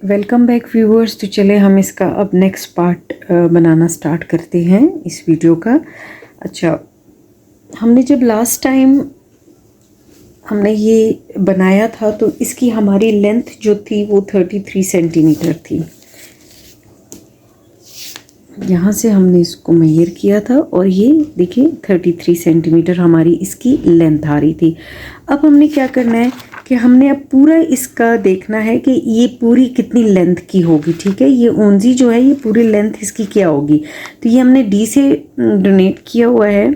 Welcome back viewers. तो चले हम इसका अब नेक्स्ट पार्ट बनाना स्टार्ट करते हैं इस वीडियो का। अच्छा, हमने जब लास्ट टाइम हमने ये बनाया था तो इसकी हमारी लेंथ जो थी वो 33 सेंटीमीटर थी। यहाँ से हमने इसको मेजर किया था और ये देखिए 33 सेंटीमीटर हमारी इसकी लेंथ आ रही थी। अब हमने क्या करना है कि हमने अब पूरा इसका देखना है कि ये पूरी कितनी लेंथ की होगी। ठीक है, ये ऊंजी जो है ये पूरी लेंथ इसकी क्या होगी। तो ये हमने डी से डोनेट किया हुआ है,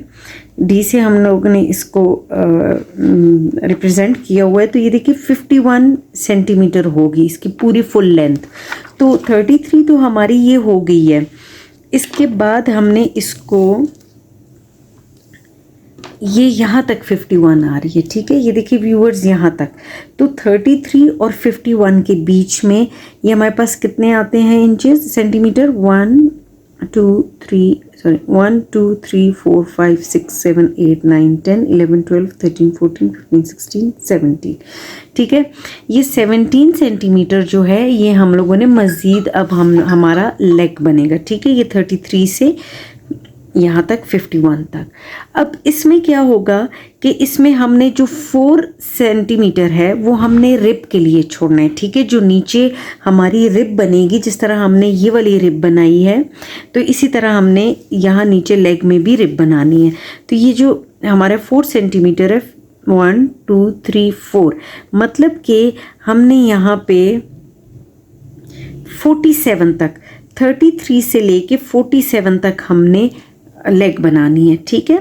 डी से हम लोगों ने इसको रिप्रेजेंट किया हुआ है। तो ये देखिए 51 सेंटीमीटर होगी इसकी पूरी फुल लेंथ। तो 33 तो हमारी ये हो गई है। इसके बाद हमने इसको ये यहाँ तक 51 आ रही है। ठीक है, ये देखिए व्यूअर्स यहाँ तक। तो 33 और 51 के बीच में ये हमारे पास कितने आते हैं इंचेस, सेंटीमीटर। 1 2 3 4 5 6 7 8 9 10 11 12 13 14 15 16 17। ठीक है, ये 17 सेंटीमीटर जो है ये हम लोगों ने मज़ीद अब हमारा लेग बनेगा। ठीक है, ये 33 से यहाँ तक 51 तक। अब इसमें क्या होगा कि इसमें हमने जो 4 सेंटीमीटर है वो हमने रिब के लिए छोड़ना है। ठीक है, जो नीचे हमारी रिब बनेगी, जिस तरह हमने ये वाली रिब बनाई है तो इसी तरह हमने यहाँ नीचे लेग में भी रिब बनानी है। तो ये जो हमारा 4 सेंटीमीटर है, 1 2 3 4, मतलब कि हमने यहाँ पे 47 तक, 33 से लेके 47 तक हमने लेग बनानी है। ठीक है,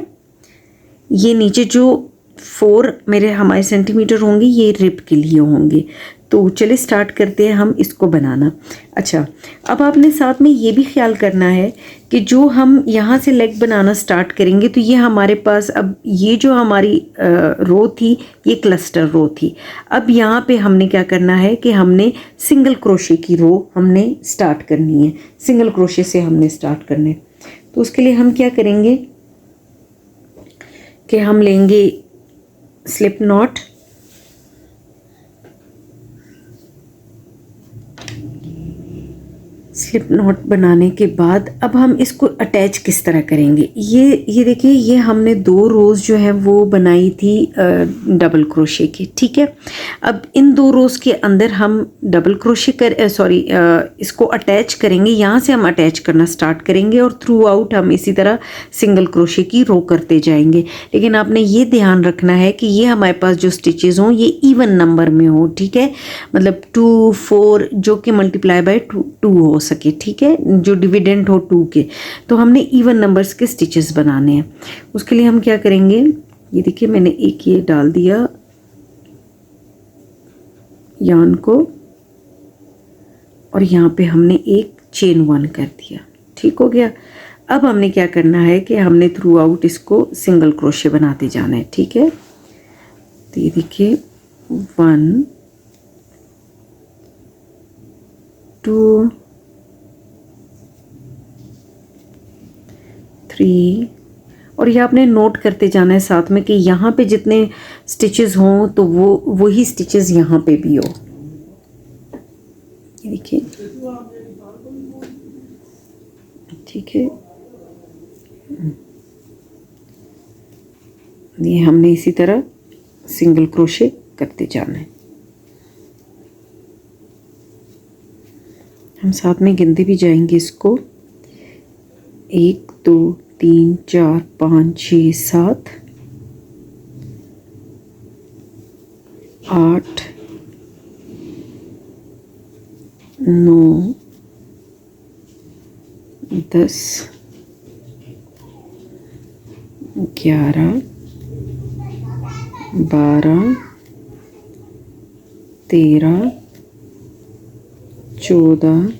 ये नीचे जो 4 मेरे हमारे सेंटीमीटर होंगे ये रिब के लिए होंगे। तो चलिए स्टार्ट करते हैं हम इसको बनाना। अच्छा, अब आपने साथ में ये भी ख्याल करना है कि जो हम यहाँ से लेग बनाना स्टार्ट करेंगे तो ये हमारे पास अब ये जो हमारी रो थी ये क्लस्टर रो थी। अब यहाँ पे हमने क्या करना है कि हमने सिंगल क्रोशे की रो हमने स्टार्ट करनी है, सिंगल क्रोशे से हमने स्टार्ट करना है। तो उसके लिए हम क्या करेंगे कि हम लेंगे स्लिप नॉट, स्लिप नॉट बनाने के बाद अब हम इसको अटैच किस तरह करेंगे। ये देखिए, ये हमने 2 रोज़ जो है वो बनाई थी डबल क्रोशे की। ठीक है, अब इन 2 रोज़ के अंदर हम डबल क्रोशे इसको अटैच करेंगे। यहाँ से हम अटैच करना स्टार्ट करेंगे और थ्रू आउट हम इसी तरह सिंगल क्रोशे की रो करते जाएंगे। लेकिन आपने ये ध्यान रखना है कि ये हमारे पास जो स्टिचेज़ हों ये इवन नंबर में हो। ठीक है, मतलब 2 4 जो कि मल्टीप्लाई बाय 2 हो सके। ठीक है, जो डिविडेंड हो 2 के। तो हमने इवन नंबर्स के स्टिचेस बनाने हैं। उसके लिए हम क्या करेंगे, ये देखिए मैंने एक ये डाल दिया यार्न को और यहाँ पे हमने एक चेन 1 कर दिया। ठीक हो गया। अब हमने क्या करना है कि हमने थ्रू आउट इसको सिंगल क्रोशे बनाते जाना है। ठीक है, तो ये देखिए 1 2 3, और ये आपने नोट करते जाना है साथ में कि यहाँ पे जितने स्टिचेस हों तो वो वही स्टिचेस यहाँ पे भी हो। ये देखिए, ठीक है, ये हमने इसी तरह सिंगल क्रोशे करते जाना है। हम साथ में गिनते भी जाएंगे इसको, 1 2 3 4 5 6 7 8 9 10 11 12 13 14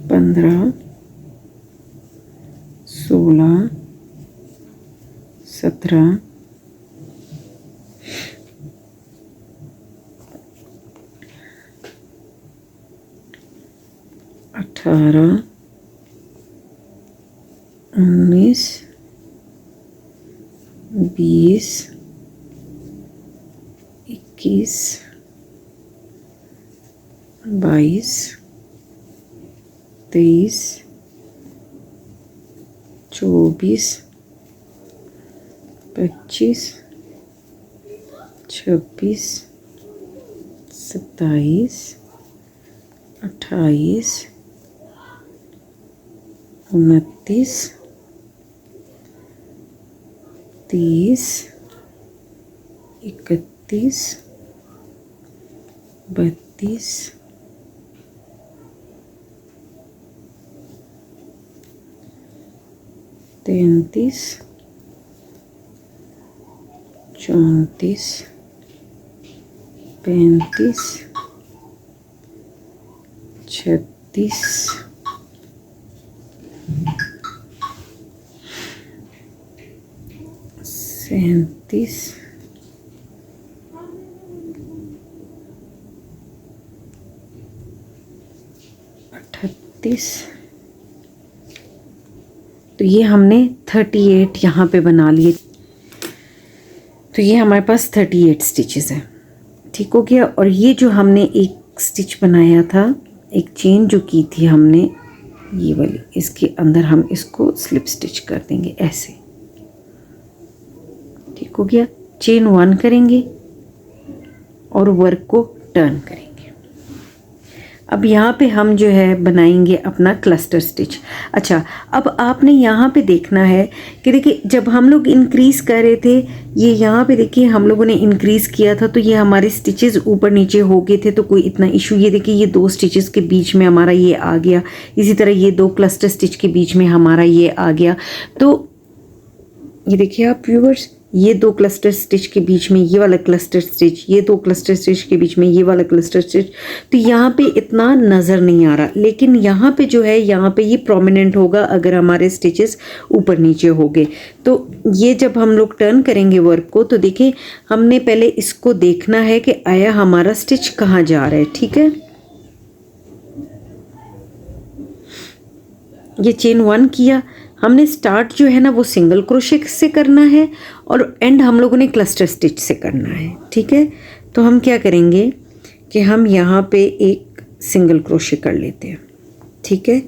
15 16 17 18 19 19, 20, 21, 22, 23, 24, 25, 26, 27, 28, 29, 30, 31, 32, 33, 34, 35, 36, 37, 38। तो ये हमने 38 यहाँ पे बना लिए। तो ये हमारे पास 38 स्टिचेस हैं, ठीक हो गया। और ये जो हमने एक स्टिच बनाया था, एक चेन जो की थी हमने ये वाली, इसके अंदर हम इसको स्लिप स्टिच कर देंगे ऐसे, ठीक हो गया। चेन 1 करेंगे और वर्क को टर्न करेंगे। अब यहाँ पे हम जो है बनाएंगे अपना क्लस्टर स्टिच। अच्छा, अब आपने यहाँ पे देखना है कि देखिए जब हम लोग इंक्रीज कर रहे थे, ये यहाँ पे देखिए हम लोगों ने इंक्रीज किया था तो ये हमारे स्टिचेस ऊपर नीचे हो गए थे, तो कोई इतना इशू, ये देखिए ये 2 स्टिचेस के बीच में हमारा ये आ गया, इसी तरह ये 2 क्लस्टर स्टिच के बीच में हमारा ये आ गया। तो ये देखिए आप व्यूअर्स, ये 2 क्लस्टर स्टिच के बीच में ये वाला क्लस्टर स्टिच, ये 2 क्लस्टर स्टिच के बीच में ये वाला क्लस्टर स्टिच, तो यहाँ पे इतना नज़र नहीं आ रहा, लेकिन यहाँ पे जो है यहाँ पे ये प्रोमिनेंट होगा अगर हमारे स्टिचेस ऊपर नीचे हो गए। तो ये जब हम लोग टर्न करेंगे वर्क को, तो देखें हमने पहले इसको देखना है कि आया हमारा स्टिच कहाँ जा रहा है, ठीक है। ये चेन 1 किया हमने, स्टार्ट जो है ना वो सिंगल क्रोशे से करना है और एंड हम लोगों ने क्लस्टर स्टिच से करना है, ठीक है। तो हम क्या करेंगे कि हम यहाँ पे एक सिंगल क्रोशे कर लेते हैं, ठीक है।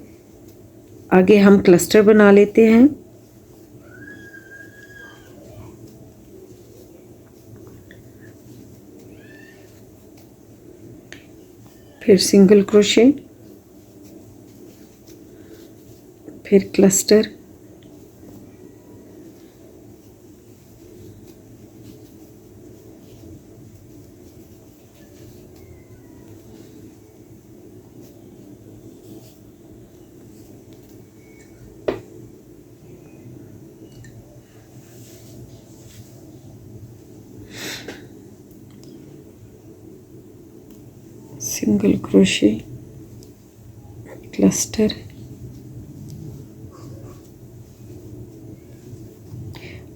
आगे हम क्लस्टर बना लेते हैं, फिर सिंगल क्रोशे, फिर क्लस्टर, सिंगल क्रोशे, क्लस्टर,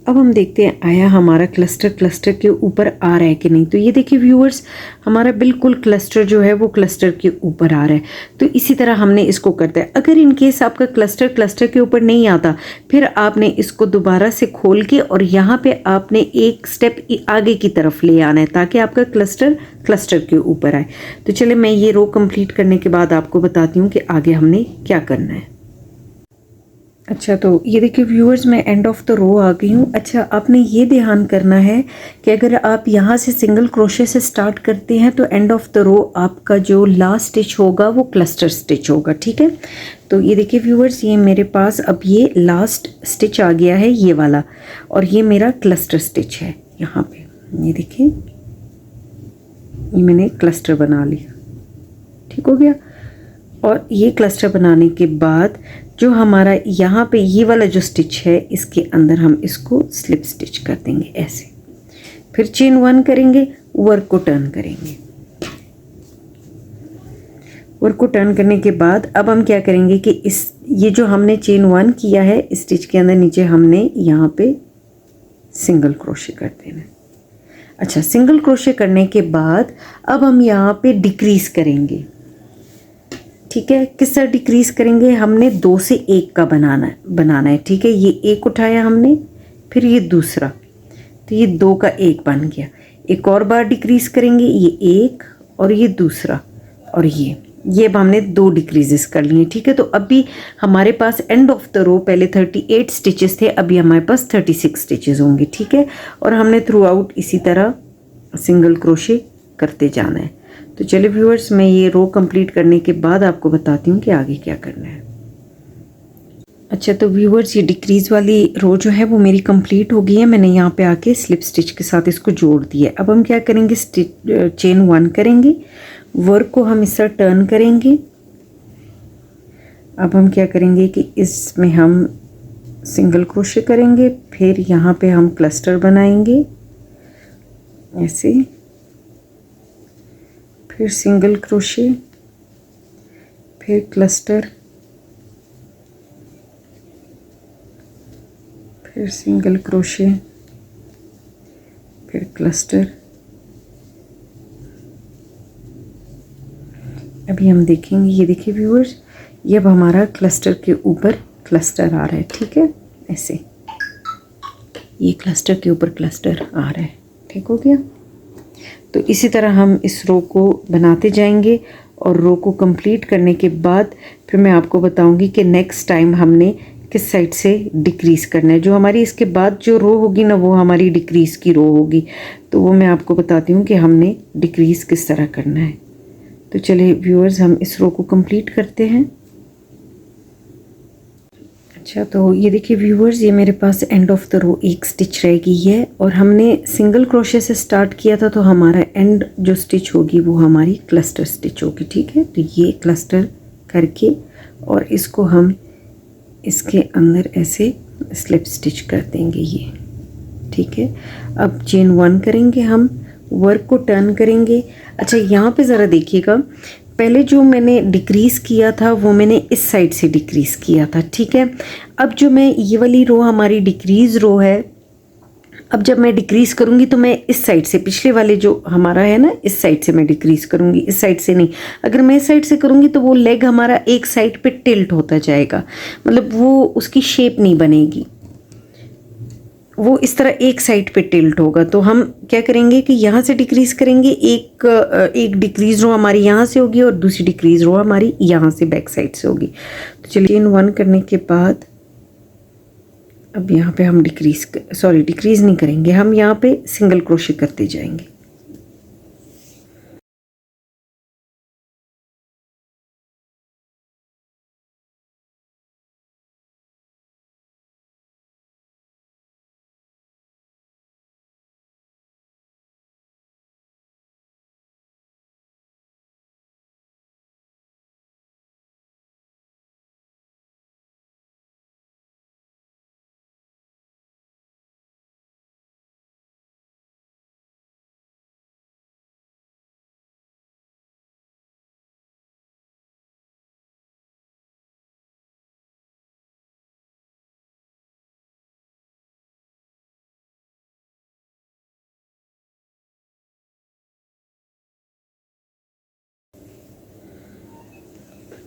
अब हम देखते हैं आया हमारा क्लस्टर क्लस्टर के ऊपर आ रहा है कि नहीं। तो ये देखिए व्यूअर्स, हमारा बिल्कुल क्लस्टर जो है वो क्लस्टर के ऊपर आ रहा है। तो इसी तरह हमने इसको करते हैं। अगर इन केस आपका क्लस्टर क्लस्टर के ऊपर नहीं आता, फिर आपने इसको दोबारा से खोल के और यहाँ पे आपने एक स्टेप आगे की तरफ ले आना है ताकि आपका क्लस्टर क्लस्टर के ऊपर आए। तो चले मैं ये रो कंप्लीट करने के बाद आपको बताती हूँ कि आगे हमने क्या करना है। अच्छा, तो ये देखिए व्यूअर्स, मैं एंड ऑफ द रो आ गई हूँ। अच्छा, आपने ये ध्यान करना है कि अगर आप यहाँ से सिंगल क्रोशे से स्टार्ट करते हैं तो एंड ऑफ द रो आपका जो लास्ट स्टिच होगा वो क्लस्टर स्टिच होगा, ठीक है। तो ये देखिए व्यूअर्स, ये मेरे पास अब ये लास्ट स्टिच आ गया है ये वाला, और ये मेरा क्लस्टर स्टिच है यहाँ पे। ये देखिए, ये मैंने क्लस्टर बना लिया, ठीक हो गया। और ये क्लस्टर बनाने के बाद जो हमारा यहाँ पे ये वाला जो स्टिच है, इसके अंदर हम इसको स्लिप स्टिच कर देंगे ऐसे। फिर चेन 1 करेंगे, वर्क को टर्न करेंगे। वर्क को टर्न करने के बाद अब हम क्या करेंगे कि ये जो हमने चेन 1 किया है, इस स्टिच के अंदर नीचे हमने यहाँ पे सिंगल क्रोशे कर देना। अच्छा, सिंगल क्रोशे करने के बाद अब हम यहाँ पे डिक्रीज करेंगे। ठीक है। किस तरह डिक्रीज करेंगे, हमने 2 से 1 का बनाना है। ठीक है, ये 1 उठाया हमने, फिर ये दूसरा, तो ये 2 का 1 बन गया। एक और बार डिक्रीज करेंगे, ये 1 और ये दूसरा और ये अब हमने 2 डिक्रीजेस कर लिए। ठीक है, तो अभी हमारे पास एंड ऑफ द रो पहले 38 स्टिचेस थे, अभी हमारे पास 36 स्टिचेस होंगे। ठीक है, और हमने थ्रू आउट इसी तरह सिंगल क्रोशे करते जाना है। तो चलिए व्यूअर्स, मैं ये रो कंप्लीट करने के बाद आपको बताती हूँ कि आगे क्या करना है। अच्छा, तो व्यूअर्स ये डिक्रीज वाली रो जो है वो मेरी कंप्लीट हो गई है। मैंने यहाँ पे आके स्लिप स्टिच के साथ इसको जोड़ दिया। अब हम क्या करेंगे, चेन 1 करेंगे, वर्क को हम इस तरह टर्न करेंगे। अब हम क्या करेंगे कि इसमें हम सिंगल क्रोशे करेंगे, फिर यहाँ पे हम क्लस्टर बनाएंगे ऐसे, फिर सिंगल क्रोशे, फिर क्लस्टर, फिर सिंगल क्रोशे, फिर क्लस्टर। अभी हम देखेंगे, ये देखिए व्यूअर्स, ये अब हमारा क्लस्टर के ऊपर क्लस्टर आ रहा है। ठीक है, ऐसे ये क्लस्टर के ऊपर क्लस्टर आ रहा है। ठीक हो गया। तो इसी तरह हम इस रो को बनाते जाएंगे और रो को कंप्लीट करने के बाद फिर मैं आपको बताऊंगी कि नेक्स्ट टाइम हमने किस साइड से डिक्रीज़ करना है। जो हमारी इसके बाद जो रो होगी ना, वो हमारी डिक्रीज़ की रो होगी, तो वो मैं आपको बताती हूँ कि हमने डिक्रीज़ किस तरह करना है। तो चलिए व्यूअर्स, हम इस रो को कंप्लीट करते हैं। अच्छा, तो ये देखिए व्यूअर्स, ये मेरे पास end of the row 1 stitch रह गई है और हमने सिंगल क्रोशे से स्टार्ट किया था, तो हमारा एंड जो स्टिच होगी वो हमारी क्लस्टर स्टिच होगी। ठीक है, तो ये क्लस्टर करके और इसको हम इसके अंदर ऐसे स्लिप स्टिच कर देंगे ये। ठीक है, अब चेन 1 करेंगे, हम वर्क को टर्न करेंगे। अच्छा, यहाँ पे ज़रा देखिएगा, पहले जो मैंने डिक्रीज़ किया था वो मैंने इस साइड से डिक्रीज़ किया था। ठीक है, अब जो मैं ये वाली रो हमारी डिक्रीज़ रो है, अब जब मैं डिक्रीज़ करूँगी तो मैं इस साइड से, पिछले वाले जो हमारा है ना, इस साइड से मैं डिक्रीज़ करूँगी, इस साइड से नहीं। अगर मैं इस साइड से करूँगी तो वो लेग हमारा एक साइड पे टिल्ट होता जाएगा, मतलब वो उसकी शेप नहीं बनेगी, वो इस तरह एक साइड पे टिल्ट होगा। तो हम क्या करेंगे कि यहाँ से डिक्रीज़ करेंगे, एक डिक्रीज़ रो हमारी यहाँ से होगी और दूसरी डिक्रीज़ रो हमारी यहाँ से बैक साइड से होगी। तो चलिए, चेन 1 करने के बाद अब यहाँ पे हम डिक्रीज़ नहीं करेंगे, हम यहाँ पे सिंगल क्रोशे करते जाएंगे।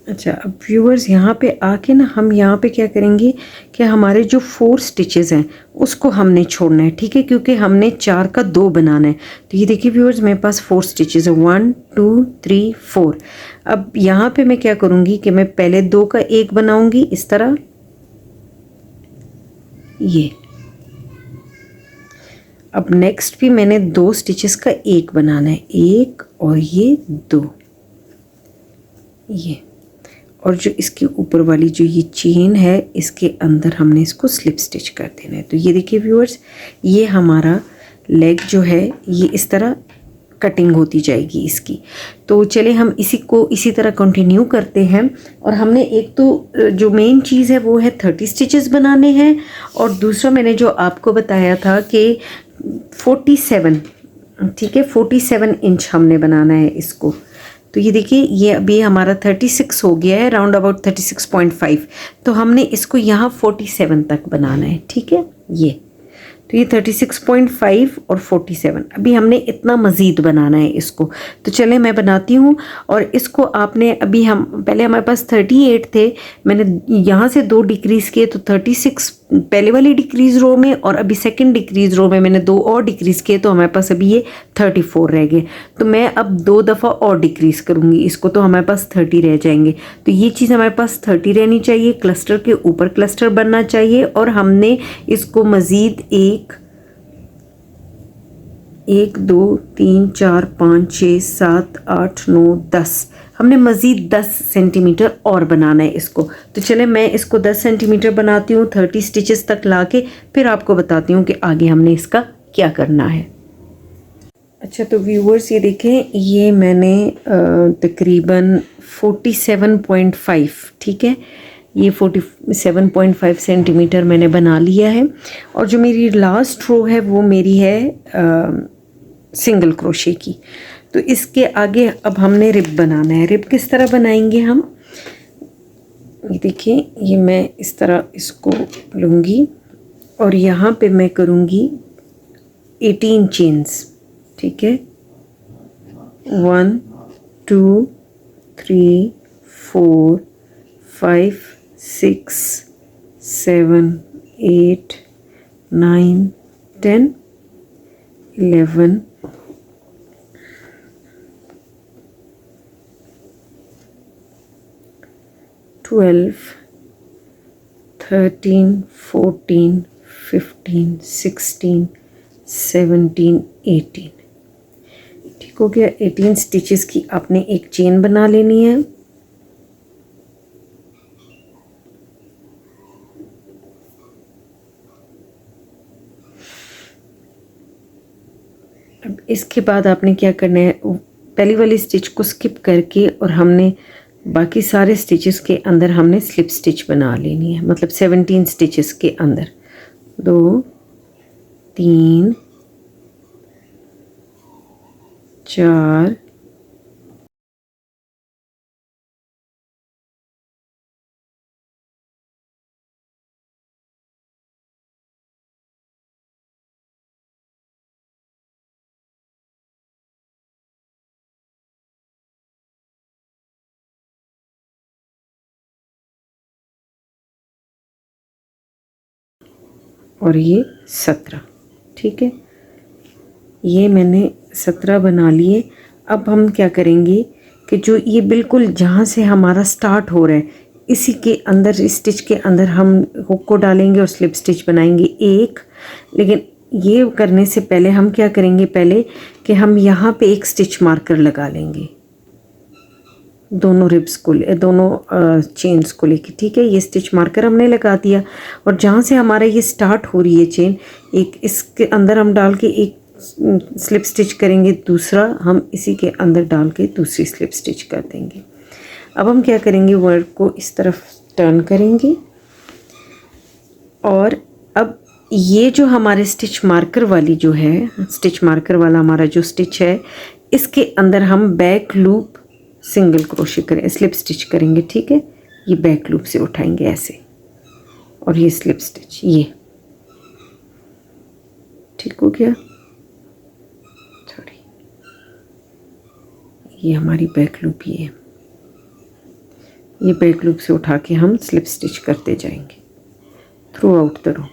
अच्छा, अब व्यूअर्स यहाँ पे आके ना हम यहाँ पे क्या करेंगे कि हमारे जो 4 स्टिचेस हैं उसको हमने छोड़ना है। ठीक है, क्योंकि हमने 4 का 2 बनाना है। तो ये देखिए व्यूअर्स, मेरे पास 4 स्टिचेस है, 1 2 3 4। अब यहाँ पे मैं क्या करूँगी कि मैं पहले 2 का 1 बनाऊँगी इस तरह, ये। अब नेक्स्ट भी मैंने 2 स्टिचेस का 1 बनाना है, 1 और ये 2, ये। और जो इसके ऊपर वाली जो ये चेन है, इसके अंदर हमने इसको स्लिप स्टिच कर देना है। तो ये देखिए व्यूअर्स, ये हमारा लेग जो है ये इस तरह कटिंग होती जाएगी इसकी। तो चले हम इसी को इसी तरह कंटिन्यू करते हैं। और हमने एक तो जो मेन चीज़ है वो है 30 स्टिचेस बनाने हैं, और दूसरा मैंने जो आपको बताया था कि 47, ठीक है, 47 इंच हमने बनाना है इसको। तो ये देखिए, ये अभी हमारा 36 हो गया है, राउंड अबाउट 36.5। तो हमने इसको यहाँ 47 तक बनाना है। ठीक है, ये। तो ये 36.5 और 47। अभी हमने इतना मज़ीद बनाना है इसको, तो चले मैं बनाती हूँ। और इसको आपने अभी हम पहले हमारे पास 38 थे, मैंने यहाँ से 2 डिक्रीज़ किए तो 36 पहले वाली डिक्रीज़ रो में, और अभी सेकंड डिक्रीज़ रो में मैंने 2 और डिक्रीज़ किए, तो हमारे पास अभी ये 34 रह गए। तो मैं अब 2 दफ़ा और डिक्रीज़ करूँगी इसको, तो हमारे पास 30 रह जाएंगे। तो ये चीज़ हमारे पास 30 रहनी चाहिए, क्लस्टर के ऊपर क्लस्टर बनना चाहिए। और हमने इसको मज़ीद 1 2 3 4 5 6 7 8 9 10, हमने मज़ीद 10 सेंटीमीटर और बनाना है इसको। तो चले मैं इसको 10 सेंटीमीटर बनाती हूँ 30 स्टिचेस तक लाके, फिर आपको बताती हूँ कि आगे हमने इसका क्या करना है। अच्छा, तो व्यूअर्स ये देखें, ये मैंने तकरीबन 47.5, ठीक है, ये 47.5 सेंटीमीटर मैंने बना लिया है। और जो मेरी लास्ट रो है वो मेरी है सिंगल क्रोशे की। तो इसके आगे अब हमने रिब बनाना है। रिब किस तरह बनाएंगे हम, ये देखिए, ये मैं इस तरह इसको लूँगी और यहाँ पे मैं करूँगी 18 चेन्स, ठीक है, 1 2 3 4 5 6 7 8 9 10 11 12 13 14 15 16 17 18, ठीक हो गया। 18 स्टिचेस की आपने एक चेन बना लेनी है। अब इसके बाद आपने क्या करना है, पहली वाली स्टिच को स्किप करके और हमने बाकी सारे स्टिचेस के अंदर हमने स्लिप स्टिच बना लेनी है, मतलब 17 स्टिचेस के अंदर 2 3 4 और ये 17, ठीक है, ये मैंने 17 बना लिए। अब हम क्या करेंगे कि जो ये बिल्कुल जहाँ से हमारा स्टार्ट हो रहा है इसी के अंदर, इस स्टिच के अंदर हम हुक को डालेंगे और स्लिप स्टिच बनाएंगे एक। लेकिन ये करने से पहले हम क्या करेंगे, पहले कि हम यहाँ पे एक स्टिच मार्कर लगा लेंगे दोनों रिब्स को, दोनों चेन्स को लेके, ठीक है। ये स्टिच मार्कर हमने लगा दिया और जहाँ से हमारा ये स्टार्ट हो रही है चेन, एक इसके अंदर हम डाल के एक स्लिप स्टिच करेंगे, दूसरा हम इसी के अंदर डाल के दूसरी स्लिप स्टिच कर देंगे। अब हम क्या करेंगे, वर्क को इस तरफ टर्न करेंगे और अब ये जो हमारे स्टिच मार्कर वाली जो है, स्टिच मार्कर वाला हमारा जो स्टिच है, इसके अंदर हम बैक लूप सिंगल क्रोशे करें, स्लिप स्टिच करेंगे, ठीक है। ये बैक लूप से उठाएंगे ऐसे और ये स्लिप स्टिच, ये ठीक हो गया। सॉरी, ये हमारी बैक लूप, ये बैक लूप से उठा के हम स्लिप स्टिच करते जाएंगे थ्रू आउट द रो।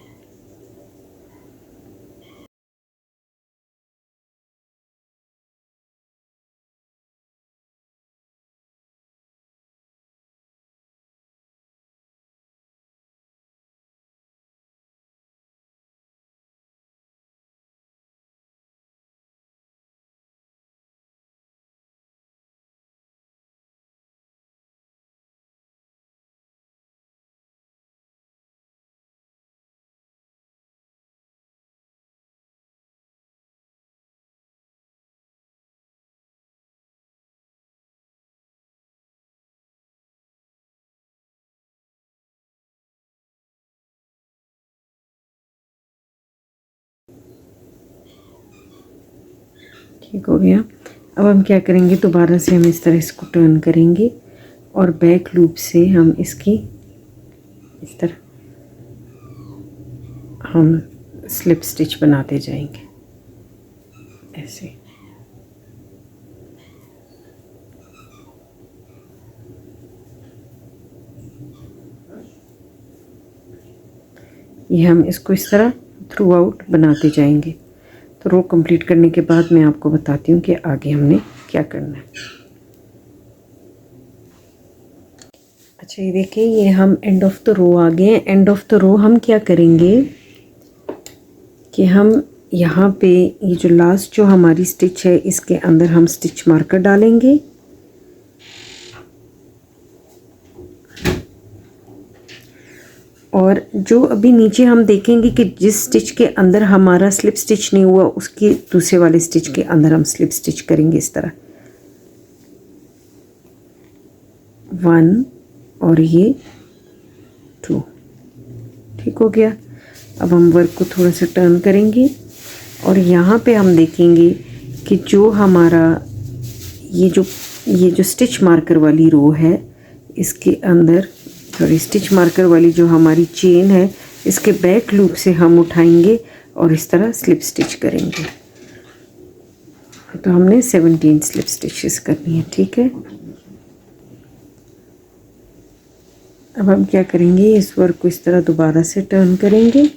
ठीक हो गया। अब हम क्या करेंगे, दोबारा से हम इस तरह इसको टर्न करेंगे और बैक लूप से हम इसकी इस तरह हम स्लिप स्टिच बनाते जाएंगे ऐसे। ये हम इसको इस तरह थ्रू आउट बनाते जाएंगे। तो रो कंप्लीट करने के बाद मैं आपको बताती हूँ कि आगे हमने क्या करना है। अच्छा ये देखिए, ये हम एंड ऑफ द रो आ गए हैं। एंड ऑफ द रो हम क्या करेंगे कि हम यहाँ पे ये जो लास्ट जो हमारी स्टिच है इसके अंदर हम स्टिच मार्कर डालेंगे और जो अभी नीचे हम देखेंगे कि जिस स्टिच के अंदर हमारा स्लिप स्टिच नहीं हुआ उसकी दूसरे वाले स्टिच के अंदर हम स्लिप स्टिच करेंगे इस तरह 1 और ये 2। ठीक हो गया। अब हम वर्क को थोड़ा सा टर्न करेंगे और यहाँ पे हम देखेंगे कि जो हमारा ये जो स्टिच मार्कर वाली रो है इसके अंदर स्टिच मार्कर वाली जो हमारी चेन है इसके बैक लूप से हम उठाएंगे और इस तरह स्लिप स्टिच करेंगे। तो हमने 17 स्लिप स्टिचेस करनी है। ठीक है। अब हम क्या करेंगे, इस वर्क को इस तरह दोबारा से टर्न करेंगे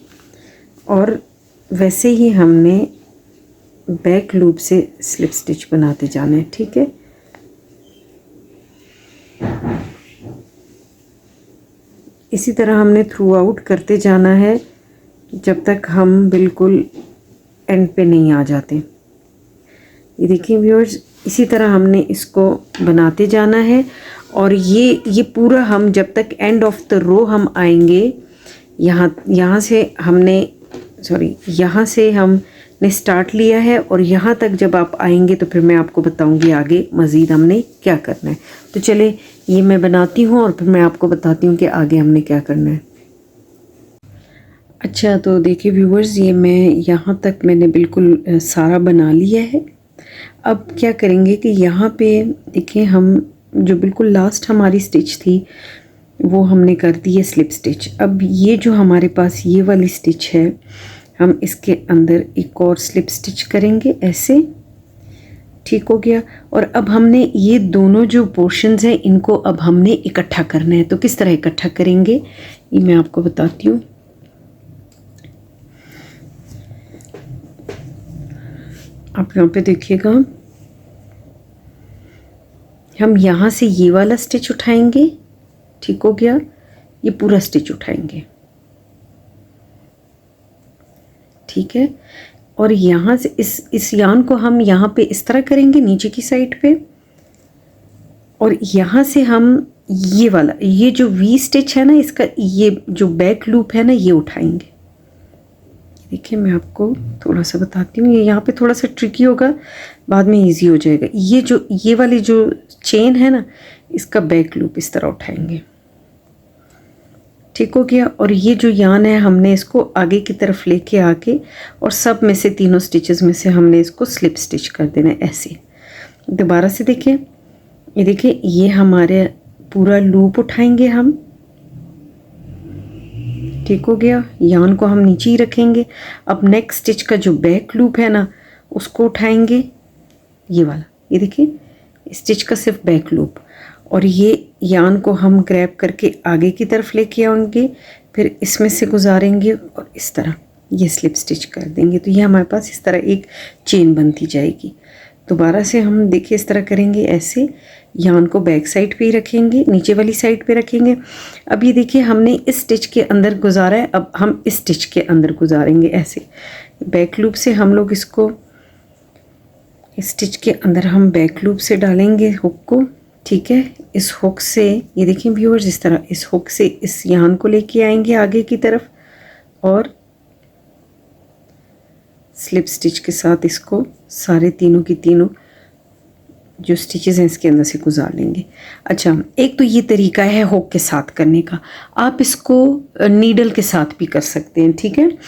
और वैसे ही हमने बैक लूप से स्लिप स्टिच बनाते जाना है। ठीक है। इसी तरह हमने थ्रू आउट करते जाना है जब तक हम बिल्कुल एंड पे नहीं आ जाते। ये देखिए व्यूअर्स, इसी तरह हमने इसको बनाते जाना है और ये पूरा हम जब तक एंड ऑफ द रो हम आएंगे, यहाँ से हमने स्टार्ट लिया है और यहाँ तक जब आप आएंगे तो फिर मैं आपको बताऊंगी आगे मज़ीद हमने क्या करना है। तो चले ये मैं बनाती हूँ और फिर मैं आपको बताती हूँ कि आगे हमने क्या करना है। अच्छा तो देखिए व्यूअर्स, ये मैं यहाँ तक मैंने बिल्कुल सारा बना लिया है। अब क्या करेंगे कि यहाँ पे देखिए हम जो बिल्कुल लास्ट हमारी स्टिच थी वो हमने कर दी है स्लिप स्टिच। अब ये जो हमारे पास ये वाली स्टिच है हम इसके अंदर एक और स्लिप स्टिच करेंगे ऐसे। ठीक हो गया। और अब हमने ये दोनों जो पोर्शंस हैं इनको अब हमने इकट्ठा करना है। तो किस तरह इकट्ठा करेंगे ये मैं आपको बताती हूँ। आप यहाँ पे देखिएगा, हम यहाँ से ये वाला स्टिच उठाएंगे। ठीक हो गया। ये पूरा स्टिच उठाएंगे। ठीक है। और यहाँ से इस यान को हम यहाँ पे इस तरह करेंगे नीचे की साइड पे और यहाँ से हम ये वाला ये जो वी स्टिच है ना इसका ये जो बैक लूप है ना ये उठाएंगे। देखिए मैं आपको थोड़ा सा बताती हूँ, ये यहाँ पे थोड़ा सा ट्रिकी होगा, बाद में इजी हो जाएगा। ये वाली जो चेन है ना इसका बैक लूप इस तरह उठाएंगे। ठीक हो गया। और ये जो यान है हमने इसको आगे की तरफ लेके आके और सब में से तीनों स्टिचेस में से हमने इसको स्लिप स्टिच कर देना है ऐसे। दोबारा से देखिए, ये देखिए ये हमारे पूरा लूप उठाएंगे हम। ठीक हो गया। यान को हम नीचे ही रखेंगे। अब नेक्स्ट स्टिच का जो बैक लूप है ना उसको उठाएंगे, ये वाला, ये देखिए स्टिच का सिर्फ बैक लूप, और ये यान को हम ग्रैब करके आगे की तरफ लेके आएंगे, फिर इसमें से गुजारेंगे और इस तरह ये स्लिप स्टिच कर देंगे। तो ये हमारे पास इस तरह एक चेन बनती जाएगी। दोबारा से हम देखिए इस तरह करेंगे ऐसे, यान को बैक साइड पे ही रखेंगे, नीचे वाली साइड पे रखेंगे। अब ये देखिए हमने इस स्टिच के अंदर गुजारा है, अब हम इस स्टिच के अंदर गुजारेंगे ऐसे। बैक लूप से हम लोग इसको इस स्टिच के अंदर हम बैक लूप से डालेंगे हुक को। ठीक है। इस हुक से ये देखिए व्यूअर्स, इस तरह इस हुक से इस यान को लेके आएंगे आगे की तरफ और स्लिप स्टिच के साथ इसको सारे तीनों की तीनों जो स्टिचेस हैं इसके अंदर से गुजार लेंगे। अच्छा, एक तो ये तरीका है हुक के साथ करने का, आप इसको नीडल के साथ भी कर सकते हैं। ठीक है।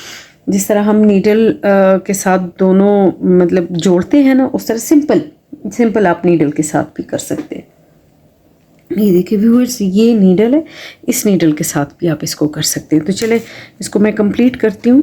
जिस तरह हम नीडल के साथ दोनों मतलब जोड़ते हैं ना, उस तरह सिंपल आप नीडल के साथ भी कर सकते हैं। ये देखिए व्यूअर्स, ये नीडल है, इस नीडल के साथ भी आप इसको कर सकते हैं। तो चले इसको मैं कंप्लीट करती हूँ।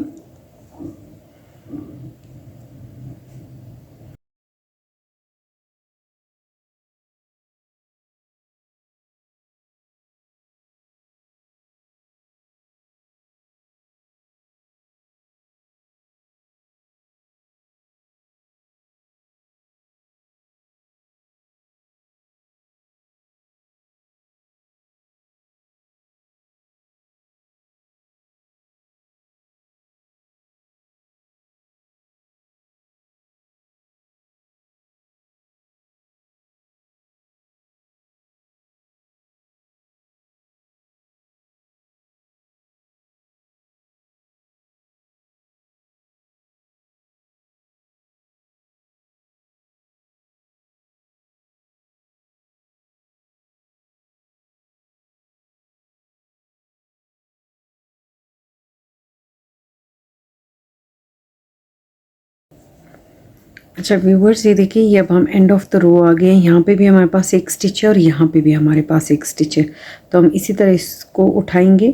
अच्छा व्यूवर्स, ये देखिए, ये अब हम एंड ऑफ द रो आ गए हैं। यहाँ पे भी हमारे पास एक स्टिच है और यहाँ पे भी हमारे पास एक स्टिच है। तो हम इसी तरह इसको उठाएंगे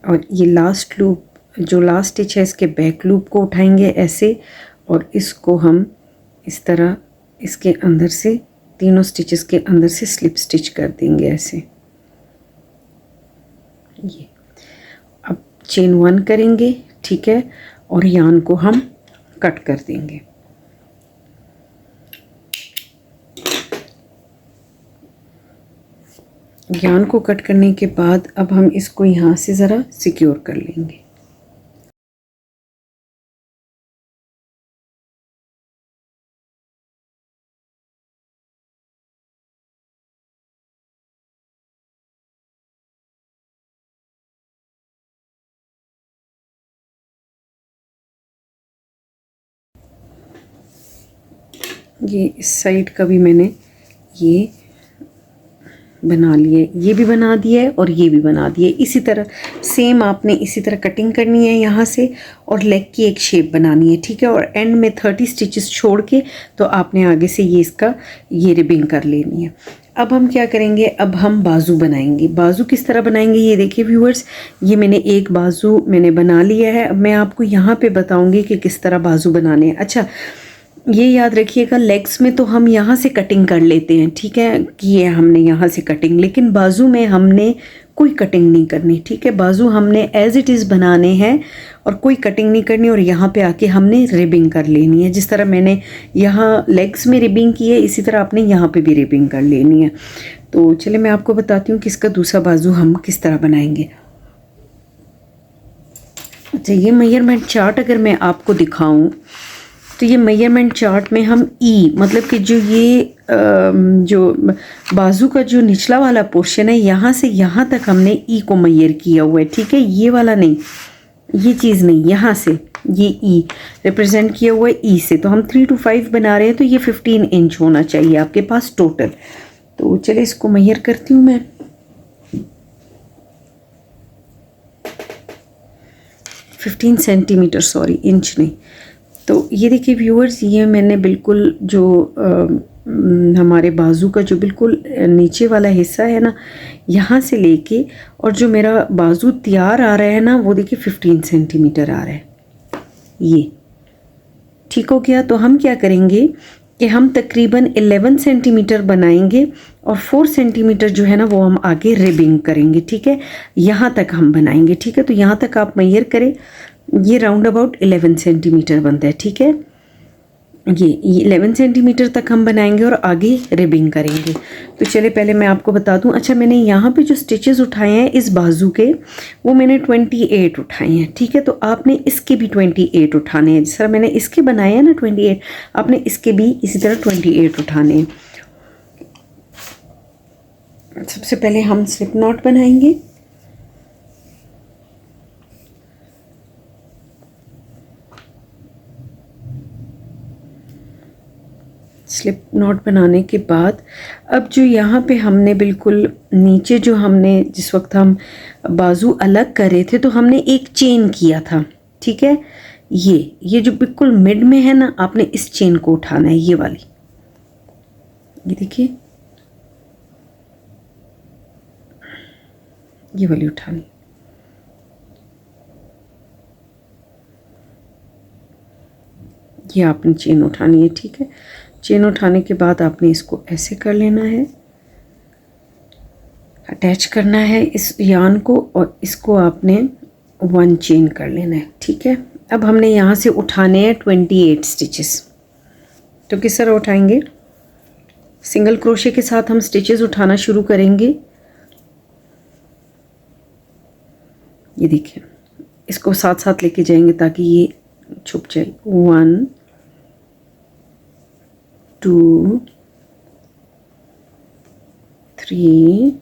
और ये लास्ट लूप, जो लास्ट स्टिच है, इसके बैक लूप को उठाएंगे ऐसे, और इसको हम इस तरह इसके अंदर से, तीनों स्टिचेस के अंदर से स्लिप स्टिच कर देंगे ऐसे। ये अब चेन 1 करेंगे, ठीक है, और यान को हम कट कर देंगे। यान को कट करने के बाद अब हम इसको यहाँ से ज़रा सिक्योर कर लेंगे। ये इस साइड का भी मैंने ये बना लिए, ये भी बना दिया है और ये भी बना दिया है। इसी तरह सेम आपने इसी तरह कटिंग करनी है यहाँ से, और लेग की एक शेप बनानी है, ठीक है। और एंड में 30 स्टिचेस छोड़ के तो आपने आगे से ये इसका ये रिबिंग कर लेनी है। अब हम क्या करेंगे, अब हम बाजू बनाएंगे। बाजू किस तरह बनाएंगे, ये देखिए व्यूअर्स, ये मैंने एक बाजू मैंने बना लिया है। अब मैं आपको यहाँ पे बताऊँगी कि किस तरह बाजू बनाने हैं। अच्छा, ये याद रखिएगा, लेग्स में तो हम यहाँ से कटिंग कर लेते हैं, ठीक है, कि ये हमने यहाँ से कटिंग, लेकिन बाजू में हमने कोई कटिंग नहीं करनी, ठीक है। बाजू हमने एज इट इज़ बनाने हैं और कोई कटिंग नहीं करनी, और यहाँ पे आके हमने रिबिंग कर लेनी है। जिस तरह मैंने यहाँ लेग्स में रिबिंग की है, इसी तरह आपने यहाँ पे भी रिबिंग कर लेनी है। तो चलिए मैं आपको बताती हूँ कि इसका दूसरा बाजू हम किस तरह बनाएंगे। अच्छा, ये मेजरमेंट चार्ट अगर मैं आपको दिखाऊं तो ये मेजरमेंट चार्ट में हम मतलब कि जो ये जो बाजू का जो निचला वाला पोर्शन है, यहाँ से यहाँ तक हमने को मेजर किया हुआ है, ठीक है। ये वाला नहीं, ये चीज़ नहीं, यहाँ से ये रिप्रेजेंट किया हुआ है से। तो हम 3 to 5 बना रहे हैं, तो ये 15 इंच होना चाहिए आपके पास टोटल। तो चलिए इसको मेजर करती हूँ मैं। 15 सेंटीमीटर, सॉरी इंच नहीं। तो ये देखिए व्यूअर्स, ये मैंने बिल्कुल जो हमारे बाजू का जो बिल्कुल नीचे वाला हिस्सा है ना, यहाँ से लेके और जो मेरा बाजू तैयार आ रहा है ना, वो देखिए 15 सेंटीमीटर आ रहा है। ये ठीक हो गया। तो हम क्या करेंगे कि हम तकरीबन 11 सेंटीमीटर बनाएंगे और 4 सेंटीमीटर जो है ना वो हम आगे रिबिंग करेंगे, ठीक है। यहाँ तक हम बनाएंगे, ठीक है। तो यहाँ तक आप मेजर करें, ये राउंड अबाउट 11 सेंटीमीटर बनता है, ठीक है। ये 11 सेंटीमीटर तक हम बनाएंगे और आगे रिबिंग करेंगे। तो चले पहले मैं आपको बता दूं। अच्छा, मैंने यहाँ पे जो स्टिचेस उठाए हैं इस बाजू के, वो मैंने 28 उठाए हैं, ठीक है। तो आपने इसके भी 28 उठाने हैं। जिस तरह मैंने इसके बनाए हैं ना 28, आपने इसके भी इसी तरह 28 उठाने हैं। सबसे पहले हम स्लिप नॉट बनाएंगे। स्लिप नॉट बनाने के बाद अब जो यहाँ पे हमने बिल्कुल नीचे जो हमने जिस वक्त हम बाजू अलग कर रहे थे तो हमने एक चेन किया था, ठीक है। ये जो बिल्कुल मिड में है ना, आपने इस चेन को उठाना है, ये वाली, ये देखिए, ये वाली उठानी। ये आपने चेन उठानी है, ठीक है। चेन उठाने के बाद आपने इसको ऐसे कर लेना है, अटैच करना है इस यान को, और इसको आपने 1 चेन कर लेना है, ठीक है। अब हमने यहाँ से उठाने हैं 28 स्टिचेस। तो किस तरह उठाएंगे, सिंगल क्रोशे के साथ हम स्टिचेस उठाना शुरू करेंगे। ये देखिए, इसको साथ साथ लेके जाएंगे ताकि ये छुप जाए। 1 2 3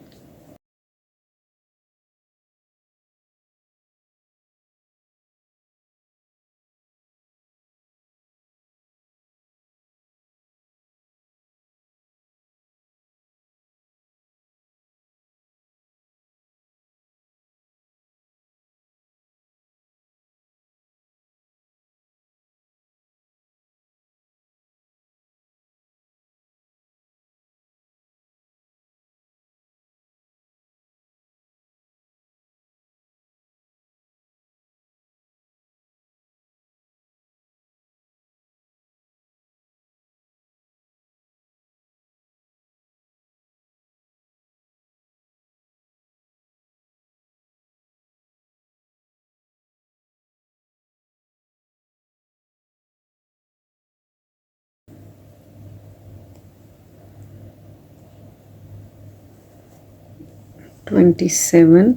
27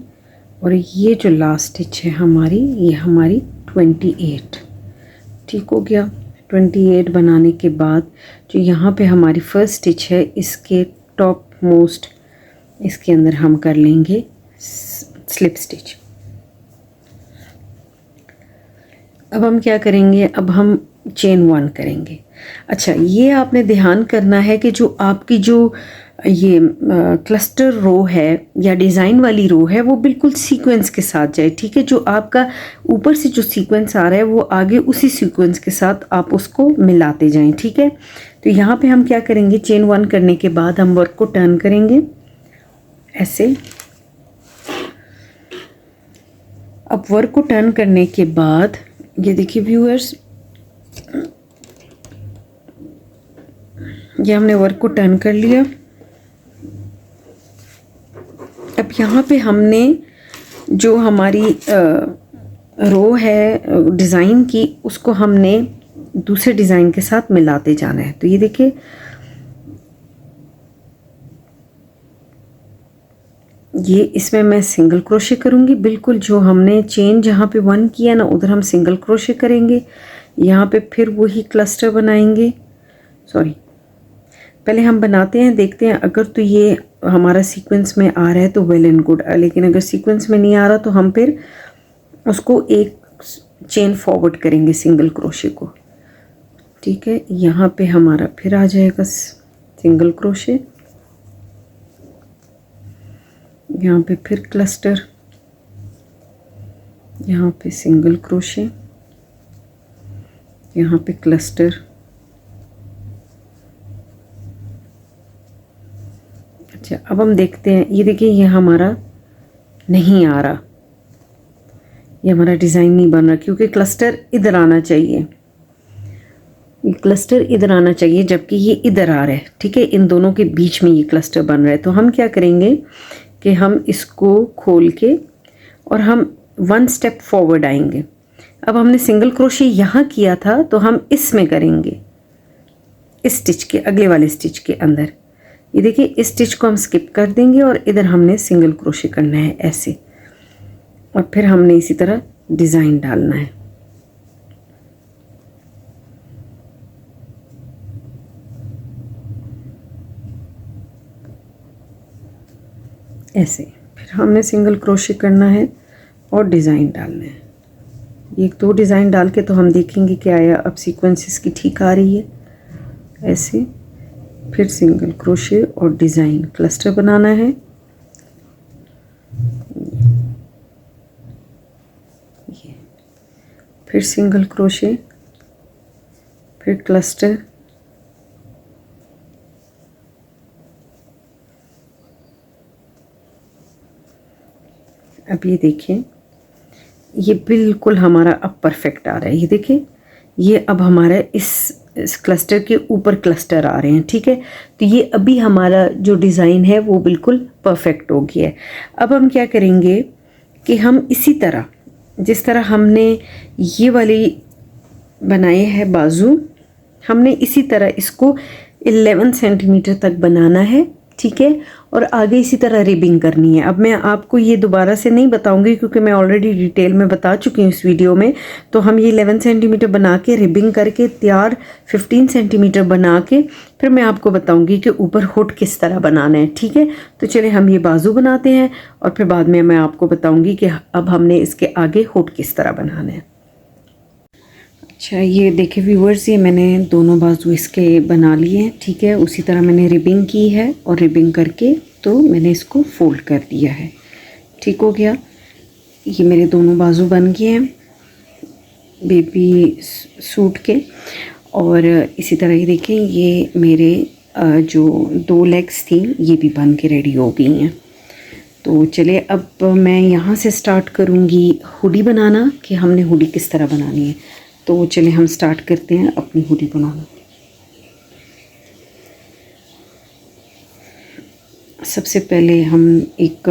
और ये जो लास्ट स्टिच है हमारी, ये हमारी 28। ठीक हो गया। 28 बनाने के बाद जो यहाँ पे हमारी फर्स्ट स्टिच है, इसके टॉप मोस्ट इसके अंदर हम कर लेंगे स्लिप स्टिच। अब हम क्या करेंगे, अब हम चेन 1 करेंगे। अच्छा, ये आपने ध्यान करना है कि जो आपकी जो ये क्लस्टर रो है या डिज़ाइन वाली रो है वो बिल्कुल सीक्वेंस के साथ जाए। ठीक है, जो आपका ऊपर से जो सीक्वेंस आ रहा है वो आगे उसी सीक्वेंस के साथ आप उसको मिलाते जाएं। ठीक है, तो यहाँ पे हम क्या करेंगे, चेन 1 करने के बाद हम वर्क को टर्न करेंगे ऐसे। अब वर्क को टर्न करने के बाद ये देखिए व्यूअर्स, ये हमने वर्क को टर्न कर लिया। अब यहाँ पे हमने जो हमारी रो है डिज़ाइन की, उसको हमने दूसरे डिज़ाइन के साथ मिलाते जाना है। तो ये देखिए, ये इसमें मैं सिंगल क्रोशे करूँगी। बिल्कुल जो हमने चेन जहाँ पे 1 किया ना, उधर हम सिंगल क्रोशे करेंगे। यहाँ पे फिर वही क्लस्टर बनाएंगे। सॉरी, पहले हम बनाते हैं, देखते हैं। अगर तो ये हमारा सीक्वेंस में आ रहा है तो वेल एंड गुड, लेकिन अगर सीक्वेंस में नहीं आ रहा तो हम फिर उसको एक चेन फॉरवर्ड करेंगे सिंगल क्रोशे को। ठीक है, यहाँ पे हमारा फिर आ जाएगा सिंगल क्रोशे, यहाँ पे फिर क्लस्टर, यहाँ पे सिंगल क्रोशे, यहाँ पे क्लस्टर। अच्छा, अब हम देखते हैं, ये देखिए ये हमारा नहीं आ रहा, ये हमारा डिज़ाइन नहीं बन रहा, क्योंकि क्लस्टर इधर आना चाहिए, ये क्लस्टर इधर आना चाहिए, जबकि ये इधर आ रहा है। ठीक है, इन दोनों के बीच में ये क्लस्टर बन रहा है। तो हम क्या करेंगे कि हम इसको खोल के और हम 1 स्टेप फॉरवर्ड आएंगे। अब हमने सिंगल क्रोशे यहाँ किया था, तो हम इसमें करेंगे, इस स्टिच के अगले वाले स्टिच के अंदर। ये देखिए, इस स्टिच को हम स्किप कर देंगे और इधर हमने सिंगल क्रोशे करना है ऐसे, और फिर हमने इसी तरह डिज़ाइन डालना है ऐसे। फिर हमने सिंगल क्रोशे करना है और डिज़ाइन डालना है। ये 2 डिज़ाइन डाल के तो हम देखेंगे क्या आया। अब सीक्वेंस इसकी ठीक आ रही है ऐसे। फिर सिंगल क्रोशे और डिज़ाइन, क्लस्टर बनाना है। ये फिर सिंगल क्रोशे, फिर क्लस्टर, अब ये देखिए, ये बिल्कुल हमारा अब परफेक्ट आ रहा है। ये देखिए, ये अब हमारा इस क्लस्टर के ऊपर क्लस्टर आ रहे हैं। ठीक है, तो ये अभी हमारा जो डिज़ाइन है वो बिल्कुल परफेक्ट हो गया है। अब हम क्या करेंगे कि हम इसी तरह, जिस तरह हमने ये वाली बनाए हैं बाजू, हमने इसी तरह इसको 11 सेंटीमीटर तक बनाना है। ठीक है, और आगे इसी तरह रिबिंग करनी है। अब मैं आपको ये दोबारा से नहीं बताऊंगी, क्योंकि मैं ऑलरेडी डिटेल में बता चुकी हूँ इस वीडियो में। तो हम ये 11 सेंटीमीटर बना के रिबिंग करके तैयार 15 सेंटीमीटर बना के फिर मैं आपको बताऊंगी कि ऊपर हुड किस तरह बनाना है। ठीक है, तो चलिए हम ये बाजू बनाते हैं और फिर बाद में मैं आपको बताऊँगी कि अब हमने इसके आगे हुड किस तरह बनाना है। अच्छा, ये देखिए व्यूअर्स, ये मैंने दोनों बाजू इसके बना लिए हैं। ठीक है, उसी तरह मैंने रिबिंग की है और रिबिंग करके तो मैंने इसको फोल्ड कर दिया है। ठीक हो गया, ये मेरे दोनों बाजू बन गए हैं बेबी सूट के। और इसी तरह ये देखें, ये मेरे जो 2 लेग्स थी ये भी बन के रेडी हो गई हैं। तो चलिए अब मैं यहाँ से स्टार्ट करूँगी हुडी बनाना, कि हमने हुडी किस तरह बनानी है। तो चलिए हम स्टार्ट करते हैं अपनी हुडी बनाना। सबसे पहले हम एक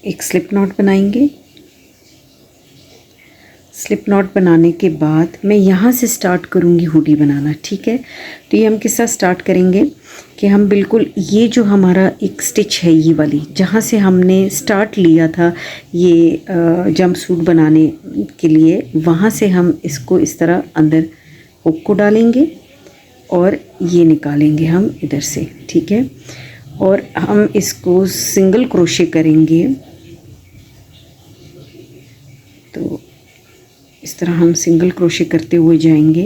एक स्लिप नॉट बनाएंगे। स्लिप नॉट बनाने के बाद मैं यहाँ से स्टार्ट करूँगी हुडी बनाना, ठीक है। तो ये हम किस तरह स्टार्ट करेंगे कि हम बिल्कुल ये जो हमारा एक स्टिच है ये वाली जहाँ से हमने स्टार्ट लिया था ये जंप सूट बनाने के लिए, वहाँ से हम इसको इस तरह अंदर हुक को डालेंगे और ये निकालेंगे हम इधर से, ठीक है। और हम इसको सिंगल क्रोशे करेंगे। तो इस तरह हम सिंगल क्रोशे करते हुए जाएंगे।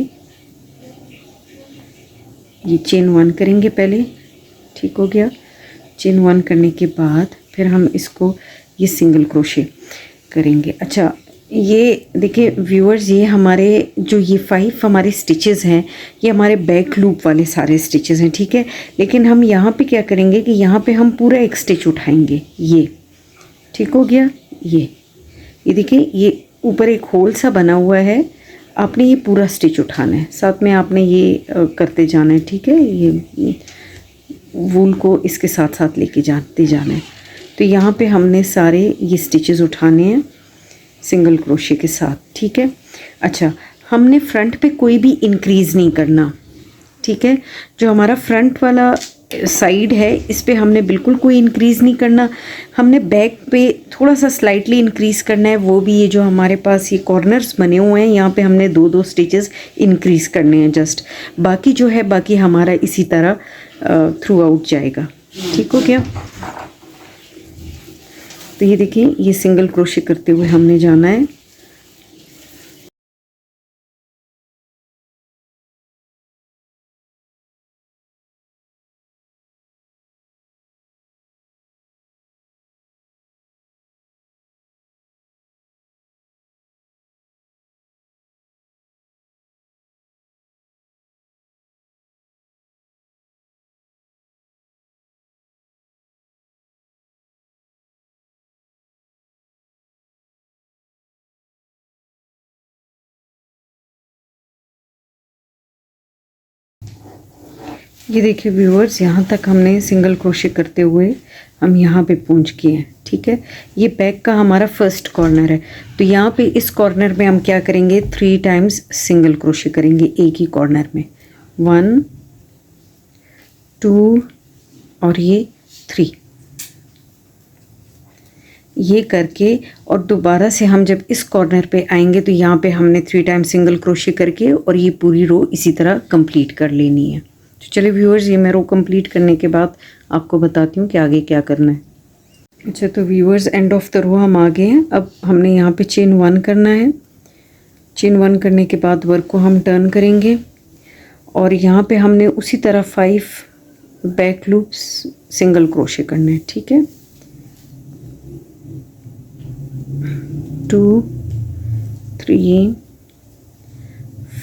ये चेन 1 करेंगे पहले, ठीक हो गया। चेन 1 करने के बाद फिर हम इसको ये सिंगल क्रोशे करेंगे। अच्छा ये देखिए व्यूअर्स, ये हमारे जो ये 5 हमारे स्टिचेस हैं ये हमारे बैक लूप वाले सारे स्टिचेस हैं, ठीक है। लेकिन हम यहाँ पे क्या करेंगे कि यहाँ पे हम पूरा एक स्टिच उठाएंगे, ये ठीक हो गया। ये देखिए ये ऊपर एक होल सा बना हुआ है, आपने ये पूरा स्टिच उठाना है, साथ में आपने ये करते जाना है, ठीक है। ये वूल को इसके साथ साथ लेके जाते जाना है। तो यहाँ पे हमने सारे ये स्टिचेस उठाने हैं सिंगल क्रोशे के साथ, ठीक है। अच्छा हमने फ्रंट पे कोई भी इंक्रीज़ नहीं करना, ठीक है। जो हमारा फ्रंट वाला साइड है इस पे हमने बिल्कुल कोई इंक्रीज़ नहीं करना, हमने बैक पे थोड़ा सा स्लाइटली इंक्रीज़ करना है। वो भी ये जो हमारे पास ये कॉर्नर्स बने हुए हैं यहाँ पे हमने 2-2 स्टिचेस इंक्रीज़ करने हैं जस्ट, बाकी जो है बाकी हमारा इसी तरह थ्रू आउट जाएगा, ठीक हो गया। तो ये देखिए ये सिंगल क्रोशे करते हुए हमने जाना है। ये देखिए व्यूअर्स, यहाँ तक हमने सिंगल क्रोशे करते हुए हम यहाँ पे पहुँच गए हैं, ठीक है। ये बैक का हमारा फर्स्ट कॉर्नर है। तो यहाँ पे इस कॉर्नर में हम क्या करेंगे, 3 टाइम्स सिंगल क्रोशे करेंगे एक ही कॉर्नर में, 1 2 और ये 3, ये करके और दोबारा से हम जब इस कॉर्नर पे आएंगे तो यहाँ पे हमने 3 टाइम्स सिंगल क्रोशे करके और ये पूरी रो इसी तरह कंप्लीट कर लेनी है। तो चलिए व्यूअर्स, ये मैं रो कंप्लीट करने के बाद आपको बताती हूँ कि आगे क्या करना है। अच्छा तो viewers, end of the row हम आ गए हैं। अब हमने यहाँ पे चेन 1 करना है। चेन 1 करने के बाद वर्क को हम टर्न करेंगे और यहाँ पे हमने उसी तरह 5 बैक लूप्स सिंगल क्रोशे करने हैं, ठीक है। 2 3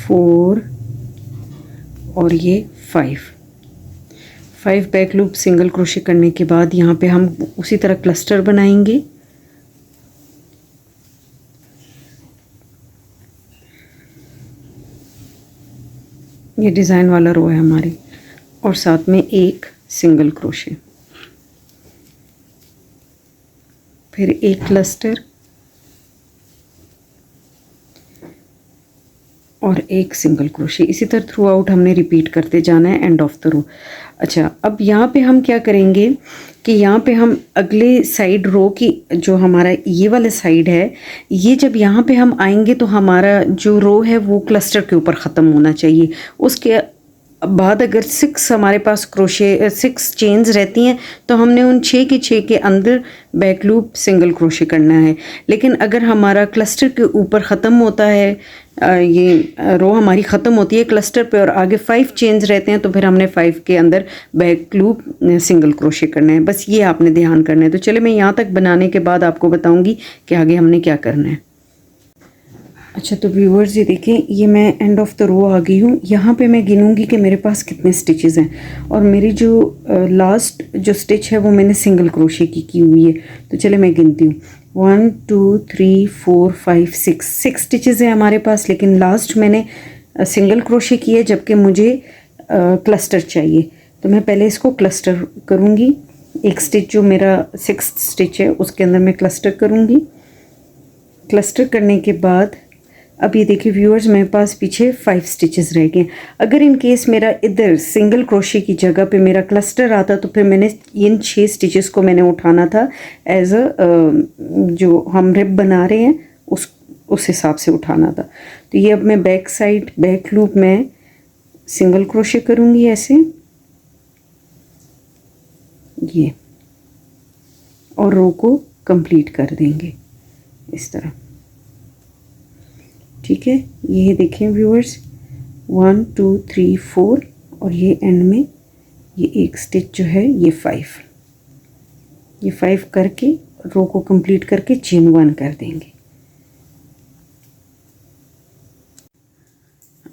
4 और ये 5 बैक लूप सिंगल क्रोशे करने के बाद यहाँ पे हम उसी तरह क्लस्टर बनाएंगे। ये डिज़ाइन वाला रो है हमारी और साथ में एक सिंगल क्रोशे, फिर एक क्लस्टर और एक सिंगल क्रोशे। इसी तरह थ्रू आउट हमने रिपीट करते जाना है एंड ऑफ द रो। अच्छा अब यहाँ पे हम क्या करेंगे कि यहाँ पे हम अगले साइड रो की जो हमारा ये वाला साइड है, ये जब यहाँ पे हम आएंगे तो हमारा जो रो है वो क्लस्टर के ऊपर ख़त्म होना चाहिए। उसके बाद अगर 6 हमारे पास क्रोशे 6 चेन्स रहती हैं तो हमने उन 6 के 6 के अंदर बैक लूप सिंगल क्रोशे करना है। लेकिन अगर हमारा क्लस्टर के ऊपर ख़त्म होता है, ये रो हमारी ख़त्म होती है क्लस्टर पे और आगे 5 चेन्स रहते हैं तो फिर हमने 5 के अंदर बैक लूप सिंगल क्रोशे करना है। बस ये आपने ध्यान करना है। तो चले मैं यहाँ तक बनाने के बाद आपको बताऊँगी कि आगे हमने क्या करना है। अच्छा तो व्यूअर्स ये देखें, ये मैं एंड ऑफ द रो आ गई हूँ। यहाँ पे मैं गिनूँगी कि मेरे पास कितने स्टिचेस हैं और मेरी जो लास्ट जो स्टिच है वो मैंने सिंगल क्रोशे की हुई है। तो चले मैं गिनती हूँ, 1 2 3 4 5 6 स्टिचेस हैं हमारे पास, लेकिन लास्ट मैंने सिंगल क्रोशे की है जबकि मुझे क्लस्टर चाहिए। तो मैं पहले इसको क्लस्टर करूँगी। एक स्टिच जो मेरा 6th स्टिच है उसके अंदर मैं क्लस्टर करूँगी। क्लस्टर करने के बाद अब ये देखिए व्यूअर्स, मेरे पास पीछे 5 स्टिचेस रह गए। अगर इन केस मेरा इधर सिंगल क्रोशे की जगह पे मेरा क्लस्टर आता तो फिर मैंने इन 6 स्टिचेस को मैंने उठाना था एज अ जो हम रिब बना रहे हैं उस हिसाब से उठाना था। तो ये अब मैं बैक साइड बैक लूप में सिंगल क्रोशे करूँगी ऐसे, ये, और रो को कंप्लीट कर देंगे इस तरह। ठीक है, ये देखें व्यूअर्स, 1 2 3 4 और ये एंड में ये एक स्टिच जो है ये 5, ये 5 करके रो को कंप्लीट करके चेन 1 कर देंगे।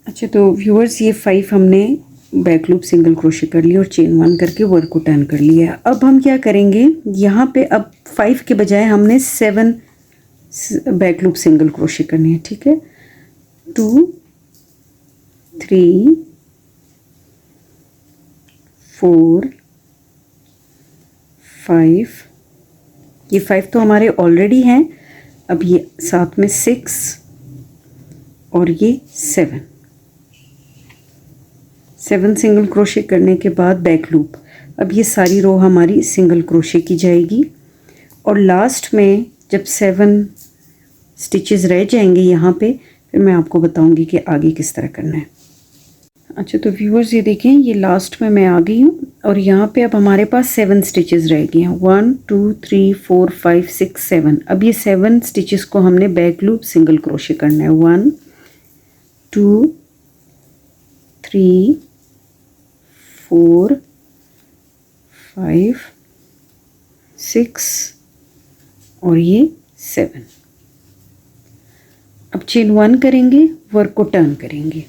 अच्छा, तो व्यूअर्स ये 5 हमने बैक लूप सिंगल क्रोशे कर लिया और चेन 1 करके वर्क को टर्न कर लिया। अब हम क्या करेंगे, यहाँ पे अब 5 के बजाय हमने 7 बैक लूप सिंगल क्रोशे करने हैं। ठीक है, 2 3 4 5, ये 5 तो हमारे ऑलरेडी हैं। अब ये साथ में 6 और ये 7 सिंगल क्रोशे करने के बाद बैक लूप। अब ये सारी रो हमारी सिंगल क्रोशे की जाएगी और लास्ट में जब 7 स्टिचेस रह जाएंगे यहाँ पे, फिर मैं आपको बताऊंगी कि आगे किस तरह करना है। अच्छा, तो व्यूअर्स ये देखें, ये लास्ट में मैं आ गई हूँ और यहाँ पे अब हमारे पास 7 स्टिचेस रह गए हैं, 1 2 3 4 5 6 7। अब ये 7 स्टिचेस को हमने बैक लूप सिंगल क्रोशे करना है, 1 2 3 4 5 6 और ये 7। अब चेन 1 करेंगे, वर्क को टर्न करेंगे।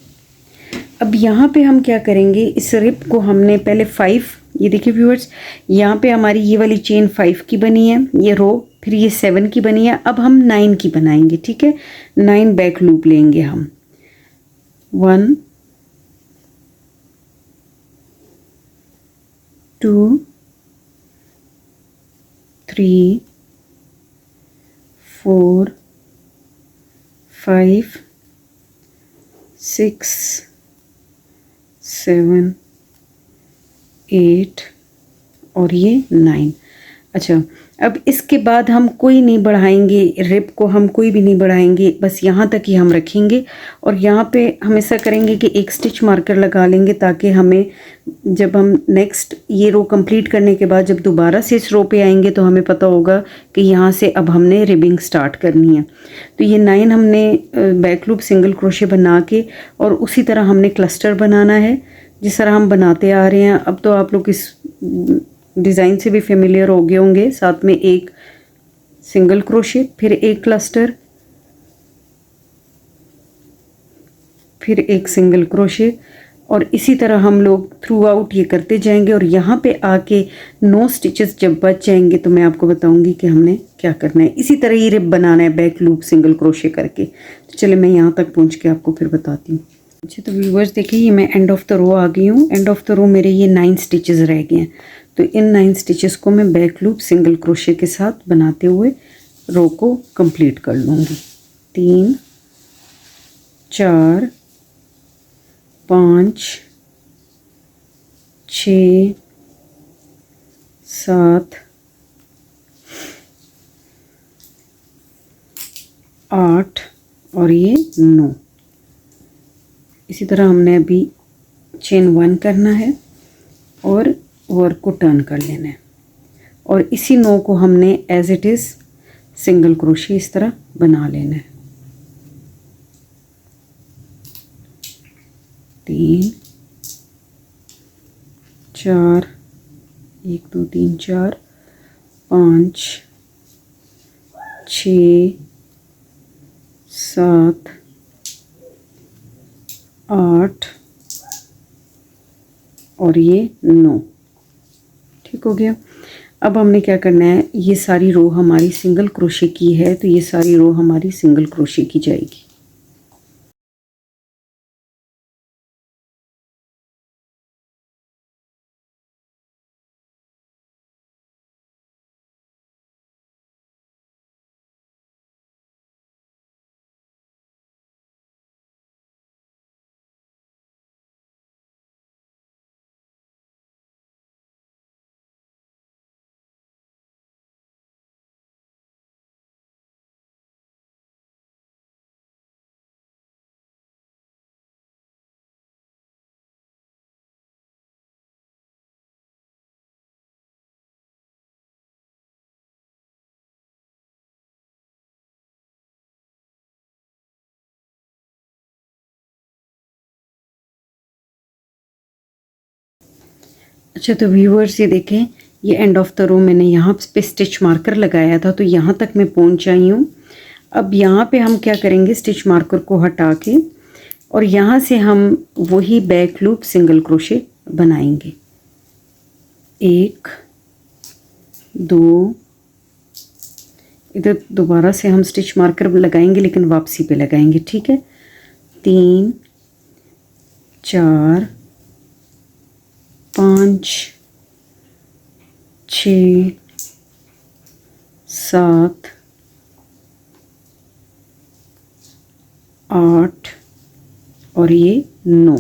अब यहाँ पे हम क्या करेंगे, इस रिप को हमने पहले 5, ये देखिए व्यूअर्स, यहाँ पे हमारी ये वाली चेन 5 की बनी है ये रो, फिर ये 7 की बनी है। अब हम 9 की बनाएंगे। ठीक है, 9 बैक लूप लेंगे हम, 1 2 3 4 5 6 7 8 और ये 9। अच्छा, अब इसके बाद हम कोई नहीं बढ़ाएंगे, रिप को हम कोई भी नहीं बढ़ाएंगे, बस यहाँ तक ही हम रखेंगे। और यहाँ पे हम ऐसा करेंगे कि एक स्टिच मार्कर लगा लेंगे ताकि हमें जब हम नेक्स्ट ये रो कंप्लीट करने के बाद जब दोबारा से इस रो पे आएंगे तो हमें पता होगा कि यहाँ से अब हमने रिबिंग स्टार्ट करनी है। तो ये 9 हमने बैक लूप सिंगल क्रोशे बना के और उसी तरह हमने क्लस्टर बनाना है जिस तरह हम बनाते आ रहे हैं। अब तो आप लोग इस डिज़ाइन से भी फेमिलियर हो गए होंगे। साथ में एक सिंगल क्रोशे, फिर एक क्लस्टर, फिर एक सिंगल क्रोशे, और इसी तरह हम लोग थ्रू आउट ये करते जाएंगे। और यहाँ पे आके 9 स्टिचेस जब बच जाएंगे तो मैं आपको बताऊंगी कि हमने क्या करना है। इसी तरह ये रिब बनाना है बैक लूप सिंगल क्रोशे करके। तो चले मैं यहाँ तक पहुँच के आपको फिर बताती हूँ। अच्छा, तो व्यूवर्स देखिए, ये मैं एंड ऑफ द रो आ गई हूँ। एंड ऑफ द रो मेरे ये 9 स्टिचेस रह गए हैं। तो इन 9 स्टिचेस को मैं बैक लूप सिंगल क्रोशे के साथ बनाते हुए रो को कंप्लीट कर लूँगी। 3 4 5 6 7 8 और ये 9। इसी तरह हमने अभी चेन 1 करना है और वर्क को टर्न कर लेना है और इसी 9 को हमने as it is single crochet इस तरह बना लेना है। 3 4 1 2 3 4 5 6 7 8 और ये 9। ठीक हो गया। अब हमने क्या करना है, ये सारी रो हमारी सिंगल क्रोशे की है तो ये सारी रो हमारी सिंगल क्रोशे की जाएगी। अच्छा तो व्यूअर्स ये देखें, ये एंड ऑफ द रो मैंने यहाँ पे स्टिच मार्कर लगाया था, तो यहाँ तक मैं पहुँच आई हूँ। अब यहाँ पे हम क्या करेंगे, स्टिच मार्कर को हटा के और यहाँ से हम वही बैक लूप सिंगल क्रोशे बनाएंगे। 1 2, इधर दोबारा से हम स्टिच मार्कर लगाएंगे लेकिन वापसी पे लगाएंगे, ठीक है। 3 4 5 6 7 8 और ये 9,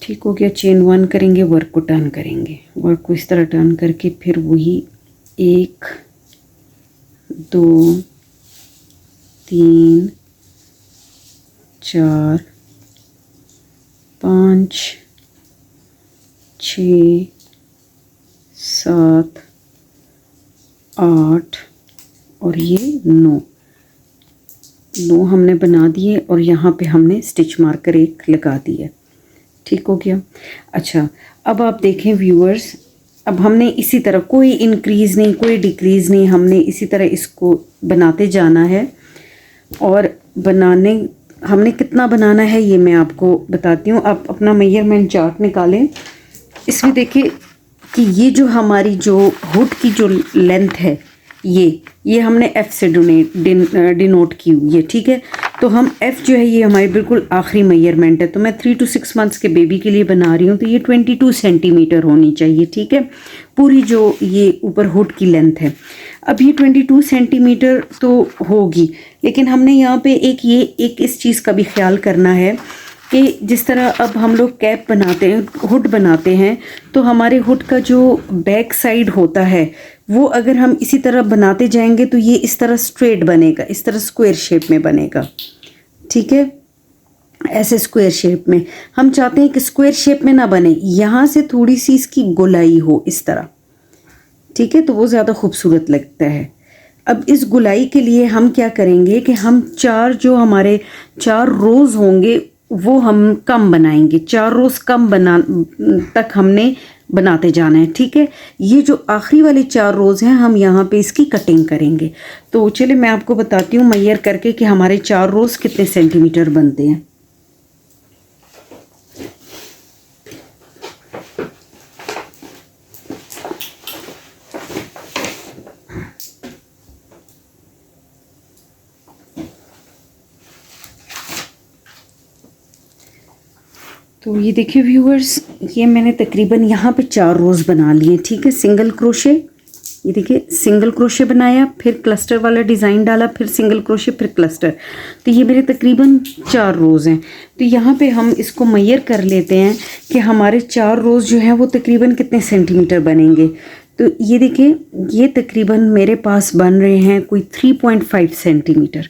ठीक हो गया। चेन 1 करेंगे, वर्क को टर्न करेंगे, वर्क को इस तरह टर्न करके फिर वही 1 2 3 4 5 6 7 8 और ये 9 हमने बना दिए और यहाँ पे हमने स्टिच मार्कर एक लगा दिया, ठीक हो गया। अच्छा अब आप देखें व्यूअर्स, अब हमने इसी तरह कोई इंक्रीज़ नहीं कोई डिक्रीज़ नहीं, हमने इसी तरह इसको बनाते जाना है। और बनाने हमने कितना बनाना है ये मैं आपको बताती हूँ। आप अपना मेजरमेंट चार्ट निकालें, इसमें देखिए कि ये जो हमारी जो हुड की जो लेंथ है ये हमने F से डिनोट की हुई है, ठीक है। तो हम F जो है ये हमारी बिल्कुल आखिरी मेजरमेंट है। तो मैं 3 to 6 मंथ्स के बेबी के लिए बना रही हूँ, तो ये 22 सेंटीमीटर होनी चाहिए, ठीक है, पूरी जो ये ऊपर हुड की लेंथ है। अब ये 22 सेंटीमीटर तो होगी, लेकिन हमने यहाँ पे एक इस चीज़ का भी ख्याल करना है कि जिस तरह अब हम लोग कैप बनाते हैं, हुड बनाते हैं, तो हमारे हुड का जो बैक साइड होता है वो अगर हम इसी तरह बनाते जाएंगे तो ये इस तरह स्ट्रेट बनेगा, इस तरह स्क्वायर शेप में बनेगा, ठीक है, ऐसे स्क्वायर शेप में। हम चाहते हैं कि स्क्वायर शेप में ना बने, यहाँ से थोड़ी सी इसकी गोलाई हो इस तरह, ठीक है, तो वो ज़्यादा खूबसूरत लगता है। अब इस गोलाई के लिए हम क्या करेंगे कि हम जो हमारे 4 रोज़ होंगे वो हम कम बनाएंगे, 4 रोज़ कम तक हमने बनाते जाना है, ठीक है। ये जो आखिरी वाले 4 रोज़ हैं हम यहाँ पे इसकी कटिंग करेंगे। तो चलिए मैं आपको बताती हूँ मेजर करके कि हमारे 4 रोज़ कितने सेंटीमीटर बनते हैं। तो ये देखिए व्यूअर्स, ये मैंने तकरीबन यहाँ पे 4 रोज़ बना लिए, ठीक है, सिंगल क्रोशे। ये देखिए सिंगल क्रोशे बनाया, फिर क्लस्टर वाला डिज़ाइन डाला, फिर सिंगल क्रोशे, फिर क्लस्टर। तो ये मेरे तकरीबन 4 रोज़ हैं। तो यहाँ पे हम इसको मेजर कर लेते हैं कि हमारे 4 रोज़ जो हैं वो तकरीबन कितने सेंटीमीटर बनेंगे। तो ये देखिए ये तकरीबन मेरे पास बन रहे हैं कोई 3.5 सेंटीमीटर,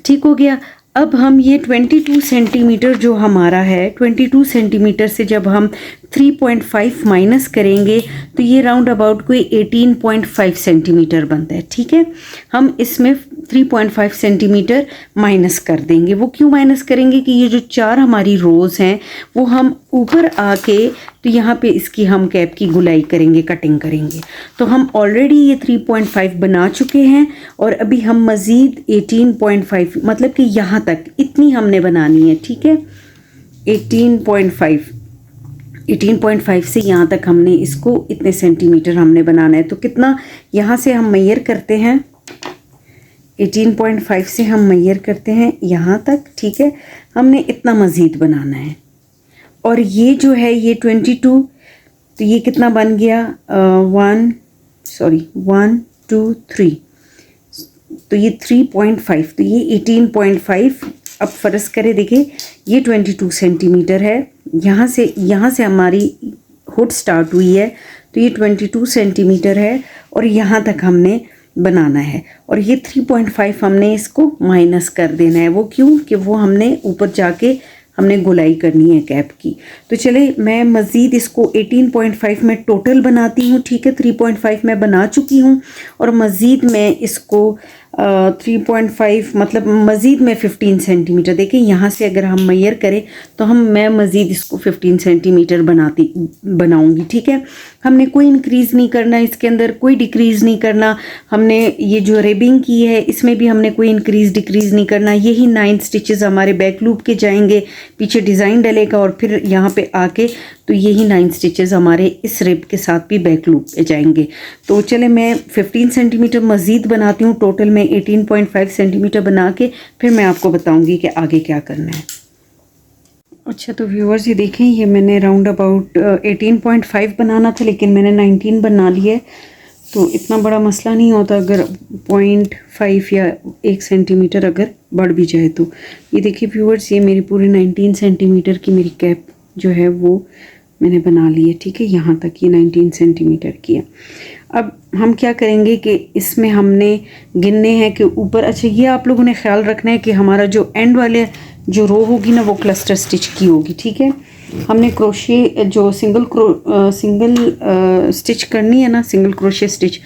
ठीक हो गया। अब हम ये 22 सेंटीमीटर जो हमारा है, 22 सेंटीमीटर से जब हम 3.5 माइनस करेंगे तो ये राउंड अबाउट कोई 18.5 सेंटीमीटर बनता है, ठीक है। हम इसमें 3.5 सेंटीमीटर माइनस कर देंगे। वो क्यों माइनस करेंगे कि ये जो 4 हमारी रोज़ हैं वो हम ऊपर आके तो यहाँ पे इसकी हम कैप की गुलाई करेंगे, कटिंग करेंगे। तो हम ऑलरेडी ये 3.5 बना चुके हैं और अभी हम मज़ीद 18.5 मतलब कि यहाँ तक इतनी हमने बनानी है, ठीक है। 18.5 से यहाँ तक हमने इसको इतने सेंटीमीटर हमने बनाना है। तो कितना यहाँ से हम मेजर करते हैं, 18.5 से हम मेजर करते हैं यहाँ तक, ठीक है। हमने इतना मज़ीद बनाना है। और ये जो है ये 22, तो ये कितना बन गया 1 2 3, तो ये 3.5, तो ये 18.5। अब फ़र्ज़ करें, देखिए ये 22 सेंटीमीटर है, यहाँ से हमारी हुड स्टार्ट हुई है, तो ये 22 सेंटीमीटर है और यहाँ तक हमने बनाना है। और ये 3.5 हमने इसको माइनस कर देना है। वो क्यों कि वो हमने ऊपर जाके हमने गोलाई करनी है कैप की। तो चले मैं मज़ीद इसको 18.5 में टोटल बनाती हूँ, ठीक है। 3.5 मैं बना चुकी हूँ और मज़ीद मैं इसको 3.5 मतलब मज़ीद मैं 15 सेंटीमीटर, देखिए यहाँ से अगर हम मेजर करें तो मैं मज़ीद इसको 15 सेंटीमीटर बनाऊंगी। ठीक है, हमने कोई इंक्रीज़ नहीं करना, इसके अंदर कोई डिक्रीज़ नहीं करना। हमने ये जो रिबिंग की है इसमें भी हमने कोई इंक्रीज़ डिक्रीज़ नहीं करना। यही 9 स्टिचेस हमारे बैक लूप के जाएंगे, पीछे डिज़ाइन डलेगा और फिर यहाँ पे आके तो यही 9 स्टिचेस हमारे इस रिब के साथ भी बैक लूप पे जाएंगे। तो चले मैं 15 सेंटीमीटर मज़ीद बनाती हूँ, टोटल में 18.5 सेंटीमीटर बना के फिर मैं आपको बताऊँगी कि आगे क्या करना है। अच्छा, तो व्यूअर्स ये देखें, ये मैंने राउंड अबाउट 18.5 बनाना था लेकिन मैंने 19 बना लिया है। तो इतना बड़ा मसला नहीं होता अगर 0.5 या 1 सेंटीमीटर अगर बढ़ भी जाए तो। ये देखिए व्यूअर्स, ये मेरी पूरी 19 सेंटीमीटर की मेरी कैप जो है वो मैंने बना ली है। ठीक है, यहाँ तक ये 19 सेंटीमीटर की है। अब हम क्या करेंगे कि इसमें हमने गिनने हैं कि ऊपर, अच्छा ये आप लोगों ने ख्याल रखना है कि हमारा जो एंड वाले जो रो होगी ना वो क्लस्टर स्टिच की होगी। ठीक है, हमने क्रोशे जो सिंगल स्टिच करनी है ना, सिंगल क्रोशे स्टिच,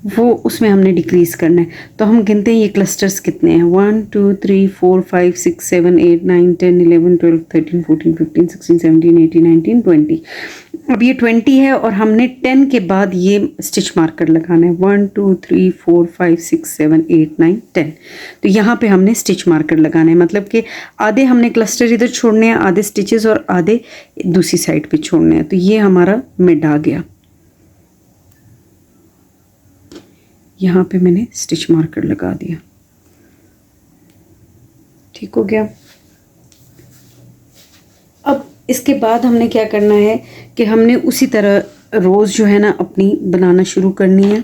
वो उसमें हमने डिक्रीज़ करना है। तो हम गिनते हैं ये क्लस्टर्स कितने हैं, 1 2 3 4 5 6 7 8 9 10 11 12 13 14 15 16 17 18 19 20। अब ये 20 है और हमने 10 के बाद ये स्टिच मार्कर लगाना है, 1 2 3 4 5 6 7 8 9 10। तो यहाँ पे हमने स्टिच मार्कर लगाना है, मतलब कि आधे हमने क्लस्टर इधर छोड़ने हैं, आधे स्टिचेस, और आधे दूसरी साइड पे छोड़ने हैं। तो ये हमारा मिड आ गया, यहाँ पे मैंने स्टिच मार्कर लगा दिया। ठीक हो गया। अब इसके बाद हमने क्या करना है कि हमने उसी तरह रोज़ जो है ना अपनी बनाना शुरू करनी है।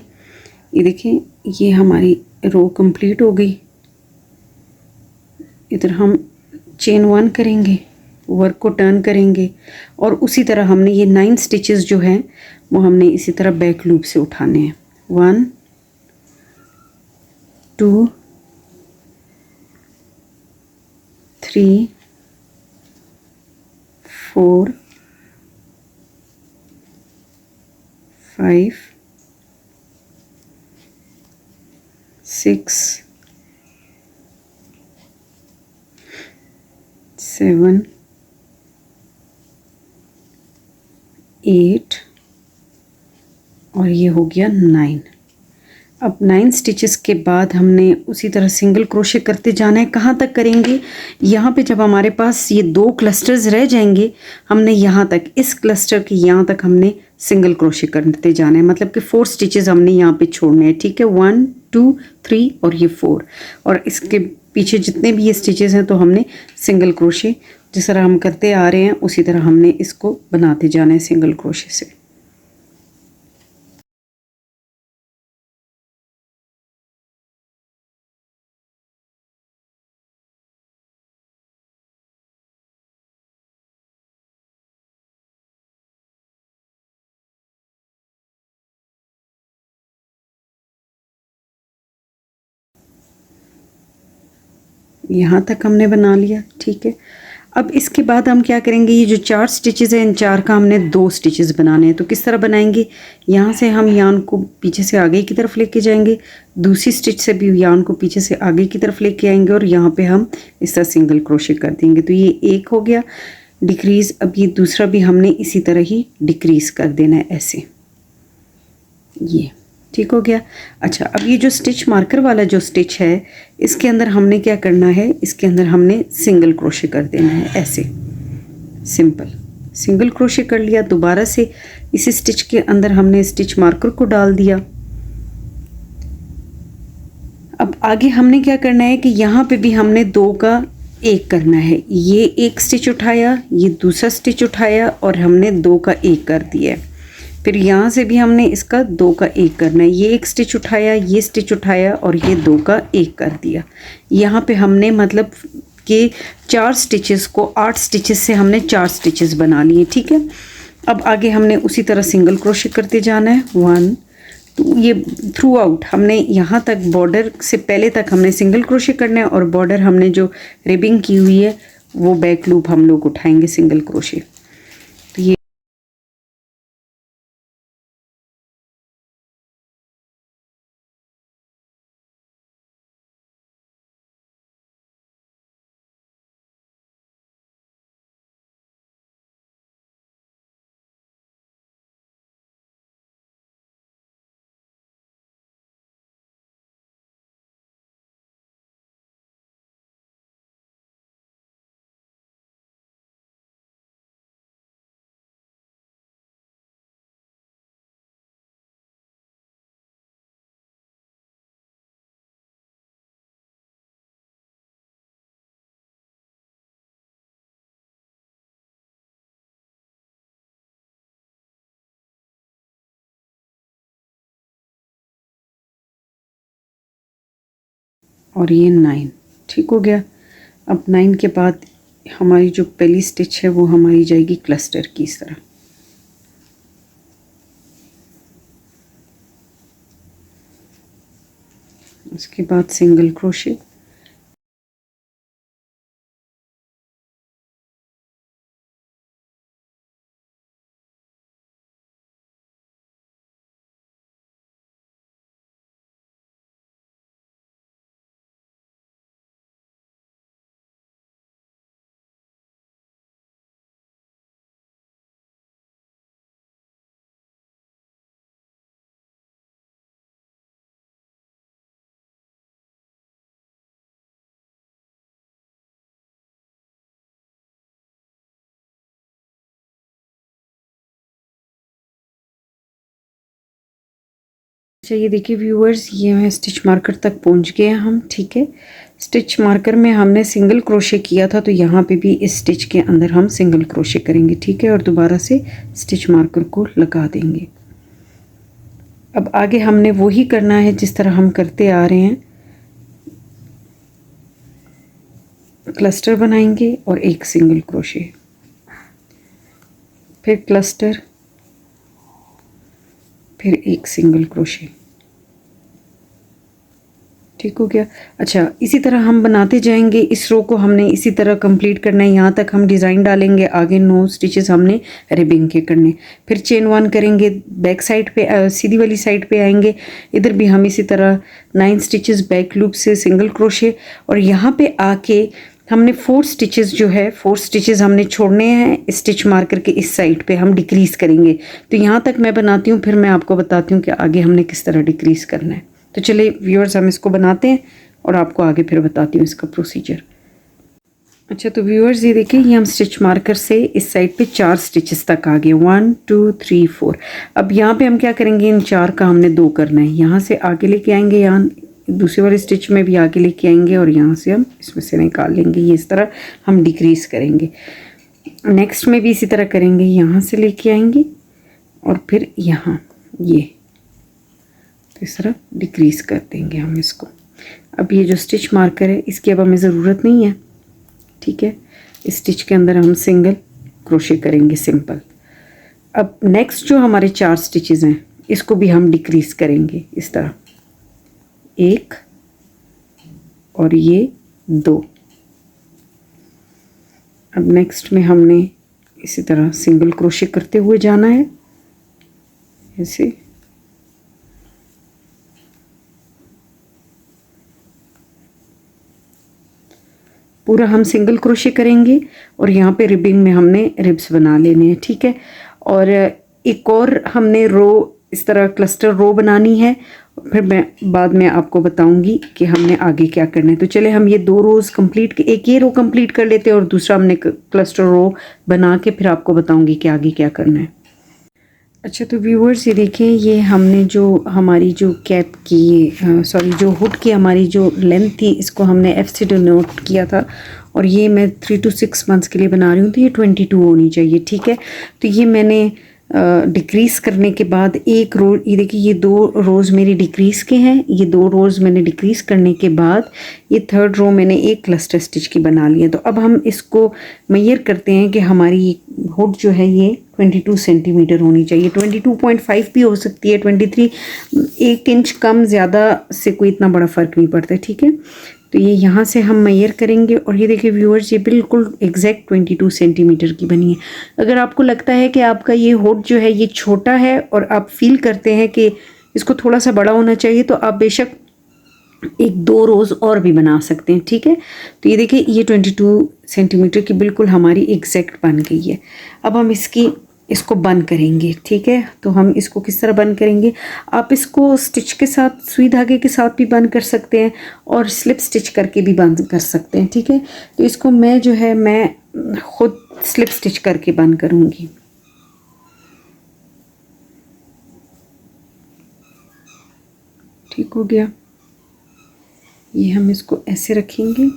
ये देखें, ये हमारी रो कंप्लीट हो गई। इधर हम चेन 1 करेंगे, वर्क को टर्न करेंगे और उसी तरह हमने ये 9 स्टिचेस जो हैं वो हमने इसी तरह बैक लूप से उठाने हैं। 1 2 3 4 5 6 7 8 और ये हो गया 9। अब 9 स्टिचेस के बाद हमने उसी तरह सिंगल क्रोशे करते जाना है। कहाँ तक करेंगे, यहाँ पे जब हमारे पास ये 2 क्लस्टर्स रह जाएंगे, हमने यहाँ तक, इस क्लस्टर के यहाँ तक हमने सिंगल क्रोशे करते जाना है, मतलब कि 4 स्टिचेस हमने यहाँ पे छोड़ने हैं। ठीक है, 1 2 3 और ये 4, और इसके पीछे जितने भी ये स्टिचेस हैं तो हमने सिंगल क्रोशे जिस तरह हम करते आ रहे हैं उसी तरह हमने इसको बनाते जाना है सिंगल क्रोशे से। यहाँ तक हमने बना लिया। ठीक है, अब इसके बाद हम क्या करेंगे, ये जो 4 स्टिचेस हैं इन 4 का हमने 2 स्टिचेस बनाने हैं। तो किस तरह बनाएंगे, यहाँ से हम यान को पीछे से आगे की तरफ लेके जाएंगे, दूसरी स्टिच से भी यान को पीछे से आगे की तरफ लेके आएंगे और यहाँ पे हम इस तरह सिंगल क्रोशे कर देंगे। तो ये एक हो गया डिक्रीज़। अब ये दूसरा भी हमने इसी तरह ही डिक्रीज़ कर देना है ऐसे, ये ठीक हो गया। अच्छा, अब ये जो स्टिच मार्कर वाला जो स्टिच है इसके अंदर हमने क्या करना है, इसके अंदर हमने सिंगल क्रोशे कर देना है ऐसे, सिंपल सिंगल क्रोशे कर लिया। दोबारा से इसी स्टिच के अंदर हमने स्टिच मार्कर को डाल दिया। अब आगे हमने क्या करना है कि यहाँ पे भी हमने 2 का 1 करना है। ये एक स्टिच उठाया, ये दूसरा स्टिच उठाया और हमने 2 का 1 कर दिया है। फिर यहाँ से भी हमने इसका 2 का 1 करना है, ये एक स्टिच उठाया, ये स्टिच उठाया और ये 2 का 1 कर दिया। यहाँ पे हमने मतलब कि 4 स्टिचेस को 8 स्टिचेस से हमने 4 स्टिचेस बना लिए। ठीक है, अब आगे हमने उसी तरह सिंगल क्रोशे करते जाना है। 1 2, ये थ्रू आउट हमने यहाँ तक बॉर्डर से पहले तक हमने सिंगल क्रोशे करना है और बॉर्डर हमने जो रिबिंग की हुई है वो बैक लूप हम लोग उठाएंगे सिंगल क्रोशे। और ये 9। ठीक हो गया। अब 9 के बाद हमारी जो पहली स्टिच है वो हमारी जाएगी क्लस्टर की इस तरह। उसके बाद सिंगल क्रोशे, अच्छा ये देखिए व्यूअर्स, ये मैं स्टिच मार्कर तक पहुंच गए हम। ठीक है, स्टिच मार्कर में हमने सिंगल क्रोशे किया था, तो यहाँ पे भी इस स्टिच के अंदर हम सिंगल क्रोशे करेंगे। ठीक है, और दोबारा से स्टिच मार्कर को लगा देंगे। अब आगे हमने वही करना है जिस तरह हम करते आ रहे हैं। क्लस्टर बनाएंगे और एक सिंगल क्रोशे, फिर क्लस्टर, फिर एक सिंगल क्रोशे। ठीक हो गया। अच्छा, इसी तरह हम बनाते जाएंगे। इस रो को हमने इसी तरह कंप्लीट करना है, यहाँ तक हम डिज़ाइन डालेंगे। आगे 9 स्टिचेस हमने रिबिंग के करने, फिर चेन 1 करेंगे, बैक साइड पे सीधी वाली साइड पे आएंगे। इधर भी हम इसी तरह 9 स्टिचेस बैक लूप से सिंगल क्रोशे, और यहाँ पे आके हमने 4 स्टिचेस जो है 4 स्टिचेस हमने छोड़ने हैं स्टिच मार्कर के इस साइड पे हम डिक्रीज करेंगे। तो यहाँ तक मैं बनाती हूँ, फिर मैं आपको बताती हूँ कि आगे हमने किस तरह डिक्रीज करना है। तो चलिए व्यूअर्स, हम इसको बनाते हैं और आपको आगे फिर बताती हूँ इसका प्रोसीजर। अच्छा तो व्यूअर्स ये देखिए, ये हम स्टिच मार्कर से इस साइड पे 4 स्टिचेस तक आ गए, 1 2 3 4। अब यहाँ पे हम क्या करेंगे, इन 4 का हमने 2 करना है। यहाँ से आगे लेके आएंगे, यहाँ दूसरे वाले स्टिच में भी आगे लेके आएंगे, और यहाँ से हम इसमें से निकाल लेंगे। ये इस तरह हम डिक्रीज करेंगे। नेक्स्ट में भी इसी तरह करेंगे, यहाँ से लेके आएंगे और फिर यहाँ ये तो इस तरह डिक्रीज कर देंगे हम इसको। अब ये जो स्टिच मार्कर है इसकी अब हमें ज़रूरत नहीं है। ठीक है, इस स्टिच के अंदर हम सिंगल क्रोशे करेंगे सिंपल। अब नेक्स्ट जो हमारे 4 स्टिचेस हैं इसको भी हम डिक्रीज करेंगे इस तरह, 1 और ये 2। अब नेक्स्ट में हमने इसी तरह सिंगल क्रोशे करते हुए जाना है ऐसे। पूरा हम सिंगल क्रोशे करेंगे और यहाँ पे रिबिंग में हमने रिब्स बना लेने हैं। ठीक है, और एक और हमने रो इस तरह क्लस्टर रो बनानी है, फिर मैं बाद में आपको बताऊंगी कि हमने आगे क्या करना है। तो चले हम ये 2 रोज़ कंप्लीट, एक ये रो कंप्लीट कर लेते हैं और दूसरा हमने क्लस्टर रो बना के फिर आपको बताऊंगी कि आगे क्या करना है। अच्छा तो व्यूअर्स ये देखिए, ये हमने जो हमारी जो कैप की सॉरी जो हुड की हमारी जो लेंथ थी इसको हमने एफ से डिनोट किया था, और ये मैं 3 to 6 मंथ्स के लिए बना रही हूँ, तो ये 22 होनी चाहिए। ठीक है, तो ये मैंने डिक्रीज़ करने के बाद एक रो, ये देखिए ये 2 रोज़ मेरी डिक्रीज़ के हैं, ये 2 रोज़ मैंने डिक्रीज़ करने के बाद ये 3rd रो मैंने एक क्लस्टर स्टिच की बना लिया। तो अब हम इसको मेजर करते हैं कि हमारी हुड जो है ये 22 सेंटीमीटर होनी चाहिए। 22.5 भी हो सकती है, 23, 1 इंच कम ज़्यादा से कोई इतना बड़ा फ़र्क नहीं पड़ता। ठीक है, तो ये यहाँ से हम मेजर करेंगे, और ये देखिए व्यूअर्स ये बिल्कुल एग्जैक्ट 22 सेंटीमीटर की बनी है। अगर आपको लगता है कि आपका ये हुड जो है ये छोटा है और आप फील करते हैं कि इसको थोड़ा सा बड़ा होना चाहिए, तो आप बेशक 1-2 रोज़ और भी बना सकते हैं। ठीक है, तो ये देखिए ये 22 सेंटीमीटर की बिल्कुल हमारी एग्जैक्ट बन गई है। अब हम इसको बंद करेंगे। ठीक है, तो हम इसको किस तरह बंद करेंगे, आप इसको स्टिच के साथ, सुई धागे के साथ भी बंद कर सकते हैं और स्लिप स्टिच करके भी बंद कर सकते हैं। ठीक है, तो इसको मैं जो है मैं खुद स्लिप स्टिच करके बंद करूँगी। ठीक हो गया, ये हम इसको ऐसे रखेंगे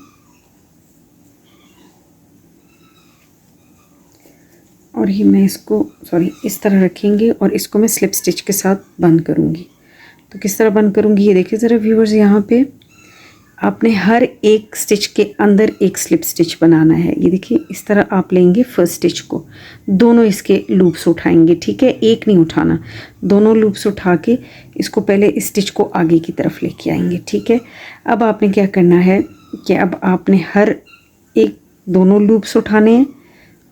और ये मैं इसको इस तरह रखेंगे और इसको मैं स्लिप स्टिच के साथ बंद करूँगी। तो किस तरह बंद करूँगी ये देखिए ज़रा व्यूअर्स, यहाँ पे आपने हर एक स्टिच के अंदर एक स्लिप स्टिच बनाना है। ये देखिए इस तरह आप लेंगे फर्स्ट स्टिच को, दोनों इसके लूप्स उठाएंगे, ठीक है, एक नहीं उठाना, दोनों लूप्स उठा के इसको पहले इस स्टिच को आगे की तरफ लेके आएंगे, ठीक है। अब आपने क्या करना है कि अब आपने हर एक दोनों लूप्स उठाने हैं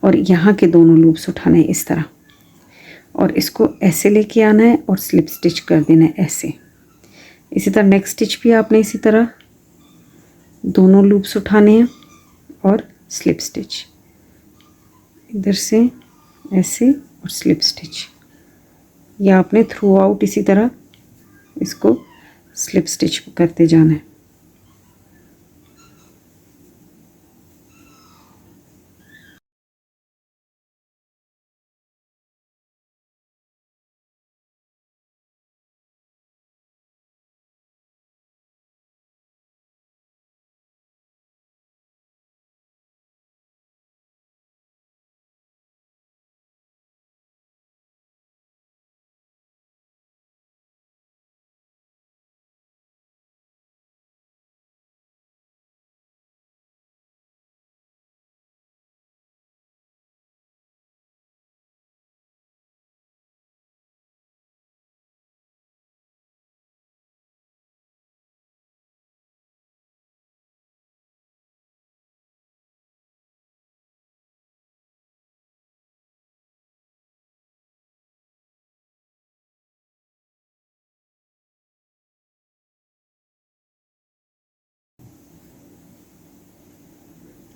और यहाँ के दोनों लूप्स उठाने हैं इस तरह, और इसको ऐसे लेके आना है और स्लिप स्टिच कर देना है ऐसे। इसी तरह नेक्स्ट स्टिच भी आपने इसी तरह दोनों लूप्स उठाने हैं और स्लिप स्टिच, इधर से ऐसे और स्लिप स्टिच, या आपने थ्रू आउट इसी तरह इसको स्लिप स्टिच करते जाना है।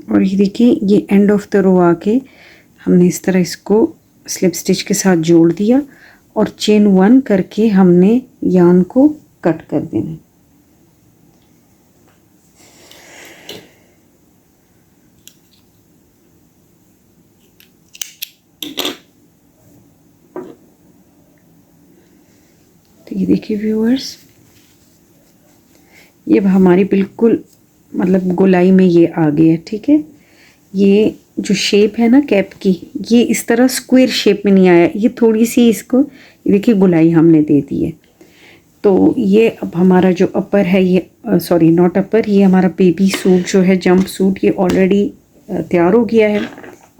और ये देखिए ये एंड ऑफ द रो आके हमने इस तरह इसको स्लिप स्टिच के साथ जोड़ दिया और चेन 1 करके हमने यार्न को कट कर देना। तो ये देखिए व्यूअर्स, ये अब हमारी बिल्कुल मतलब गोलाई में ये आ गया है, ठीक है। ये जो शेप है ना कैप की, ये इस तरह स्क्वायर शेप में नहीं आया, ये थोड़ी सी इसको ये देखिए गोलाई हमने दे दी है। तो ये अब हमारा जो अपर है, ये सॉरी नॉट अपर, ये हमारा बेबी सूट जो है जंप सूट, ये ऑलरेडी तैयार हो गया है,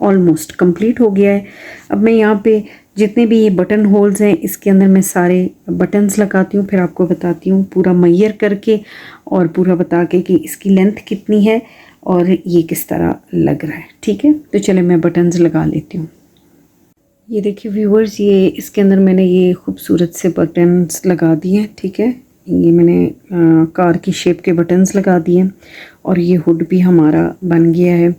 ऑलमोस्ट कंप्लीट हो गया है। अब मैं यहाँ पे जितने भी ये बटन होल्स हैं इसके अंदर मैं सारे बटन्स लगाती हूँ, फिर आपको बताती हूँ पूरा मैयर करके और पूरा बता के कि इसकी लेंथ कितनी है और ये किस तरह लग रहा है, ठीक है। तो चले मैं बटन्स लगा लेती हूँ। ये देखिए व्यूअर्स, ये इसके अंदर मैंने ये खूबसूरत से बटन्स लगा दिए हैं, ठीक है। ये मैंने कार की शेप के बटन्स लगा दिए और ये हुड भी हमारा बन गया है।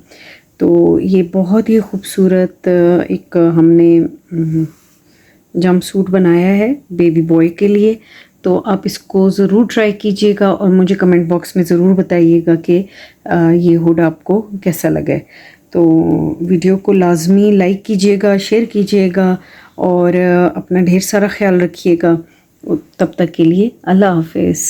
तो ये बहुत ही खूबसूरत एक हमने जंप सूट बनाया है बेबी बॉय के लिए। तो आप इसको ज़रूर ट्राई कीजिएगा और मुझे कमेंट बॉक्स में ज़रूर बताइएगा कि ये हुड आपको कैसा लगा है। तो वीडियो को लाजमी लाइक कीजिएगा, शेयर कीजिएगा और अपना ढेर सारा ख्याल रखिएगा। तब तक के लिए अल्लाह हाफिज़।